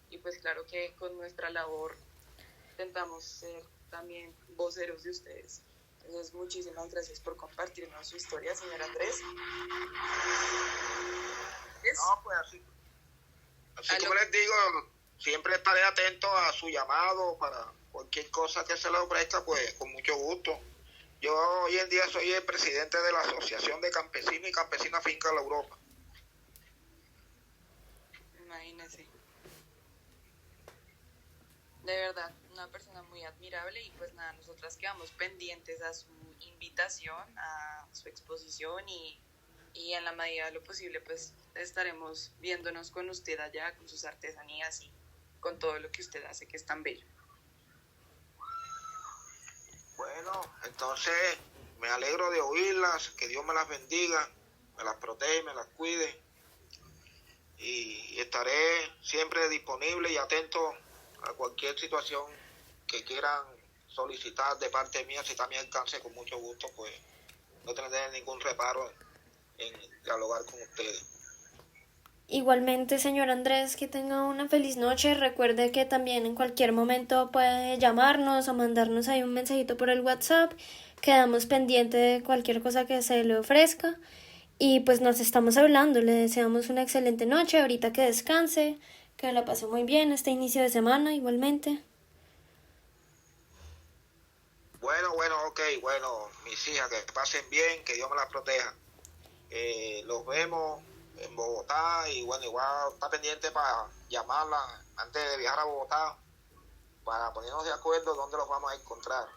Y pues claro que con nuestra labor intentamos ser también voceros de ustedes. Entonces, muchísimas gracias por compartirnos su historia, señor Andrés. No, pues así como les digo, siempre estaré atento a su llamado para cualquier cosa que se le ofrezca, pues con mucho gusto. Yo hoy en día soy el presidente de la Asociación de Campesinos y Campesinas Finca de la Europa. Imagínese. De verdad, una persona muy admirable, y pues nada, nosotras quedamos pendientes a su invitación, a su exposición, y en la medida de lo posible pues estaremos viéndonos con usted allá, con sus artesanías y con todo lo que usted hace, que es tan bello. Bueno, entonces me alegro de oírlas, que Dios me las bendiga, me las protege, me las cuide, y estaré siempre disponible y atento a cualquier situación que quieran solicitar de parte mía. Si también alcance, con mucho gusto, pues no tendré ningún reparo en dialogar con ustedes. Igualmente, señor Andrés, que tenga una feliz noche. Recuerde que también en cualquier momento puede llamarnos o mandarnos ahí un mensajito por el WhatsApp. Quedamos pendientes de cualquier cosa que se le ofrezca. Y pues nos estamos hablando. Le deseamos una excelente noche. Ahorita que descanse, que la pase muy bien este inicio de semana igualmente. Bueno, mis hijas, que pasen bien, que Dios me las proteja. Los vemos en Bogotá, y bueno, igual está pendiente para llamarla antes de viajar a Bogotá, para ponernos de acuerdo dónde los vamos a encontrar.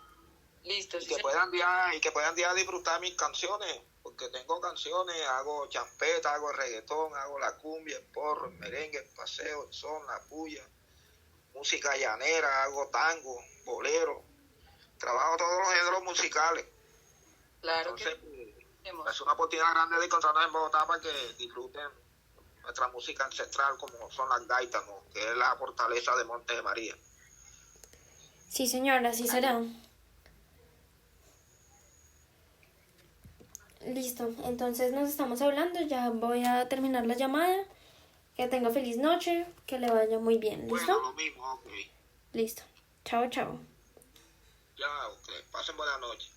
Listo, y que puedan ya disfrutar mis canciones, porque tengo canciones, hago champeta, hago reggaetón, hago la cumbia, el porro, el merengue, el paseo, el son, la puya, música llanera, hago tango, bolero, trabajo todos los géneros musicales. Claro Entonces, que es una oportunidad grande de encontrarnos en Bogotá para que disfruten nuestra música ancestral como son las gaitas, ¿no? Que es la fortaleza de Monte de María. Sí, señora, así será. Listo, entonces nos estamos hablando, ya voy a terminar la llamada. Que tenga feliz noche, que le vaya muy bien, ¿listo? Bueno, lo mismo, ok. Listo. Chao, chao. Ya, ok. Pasen buenas noches.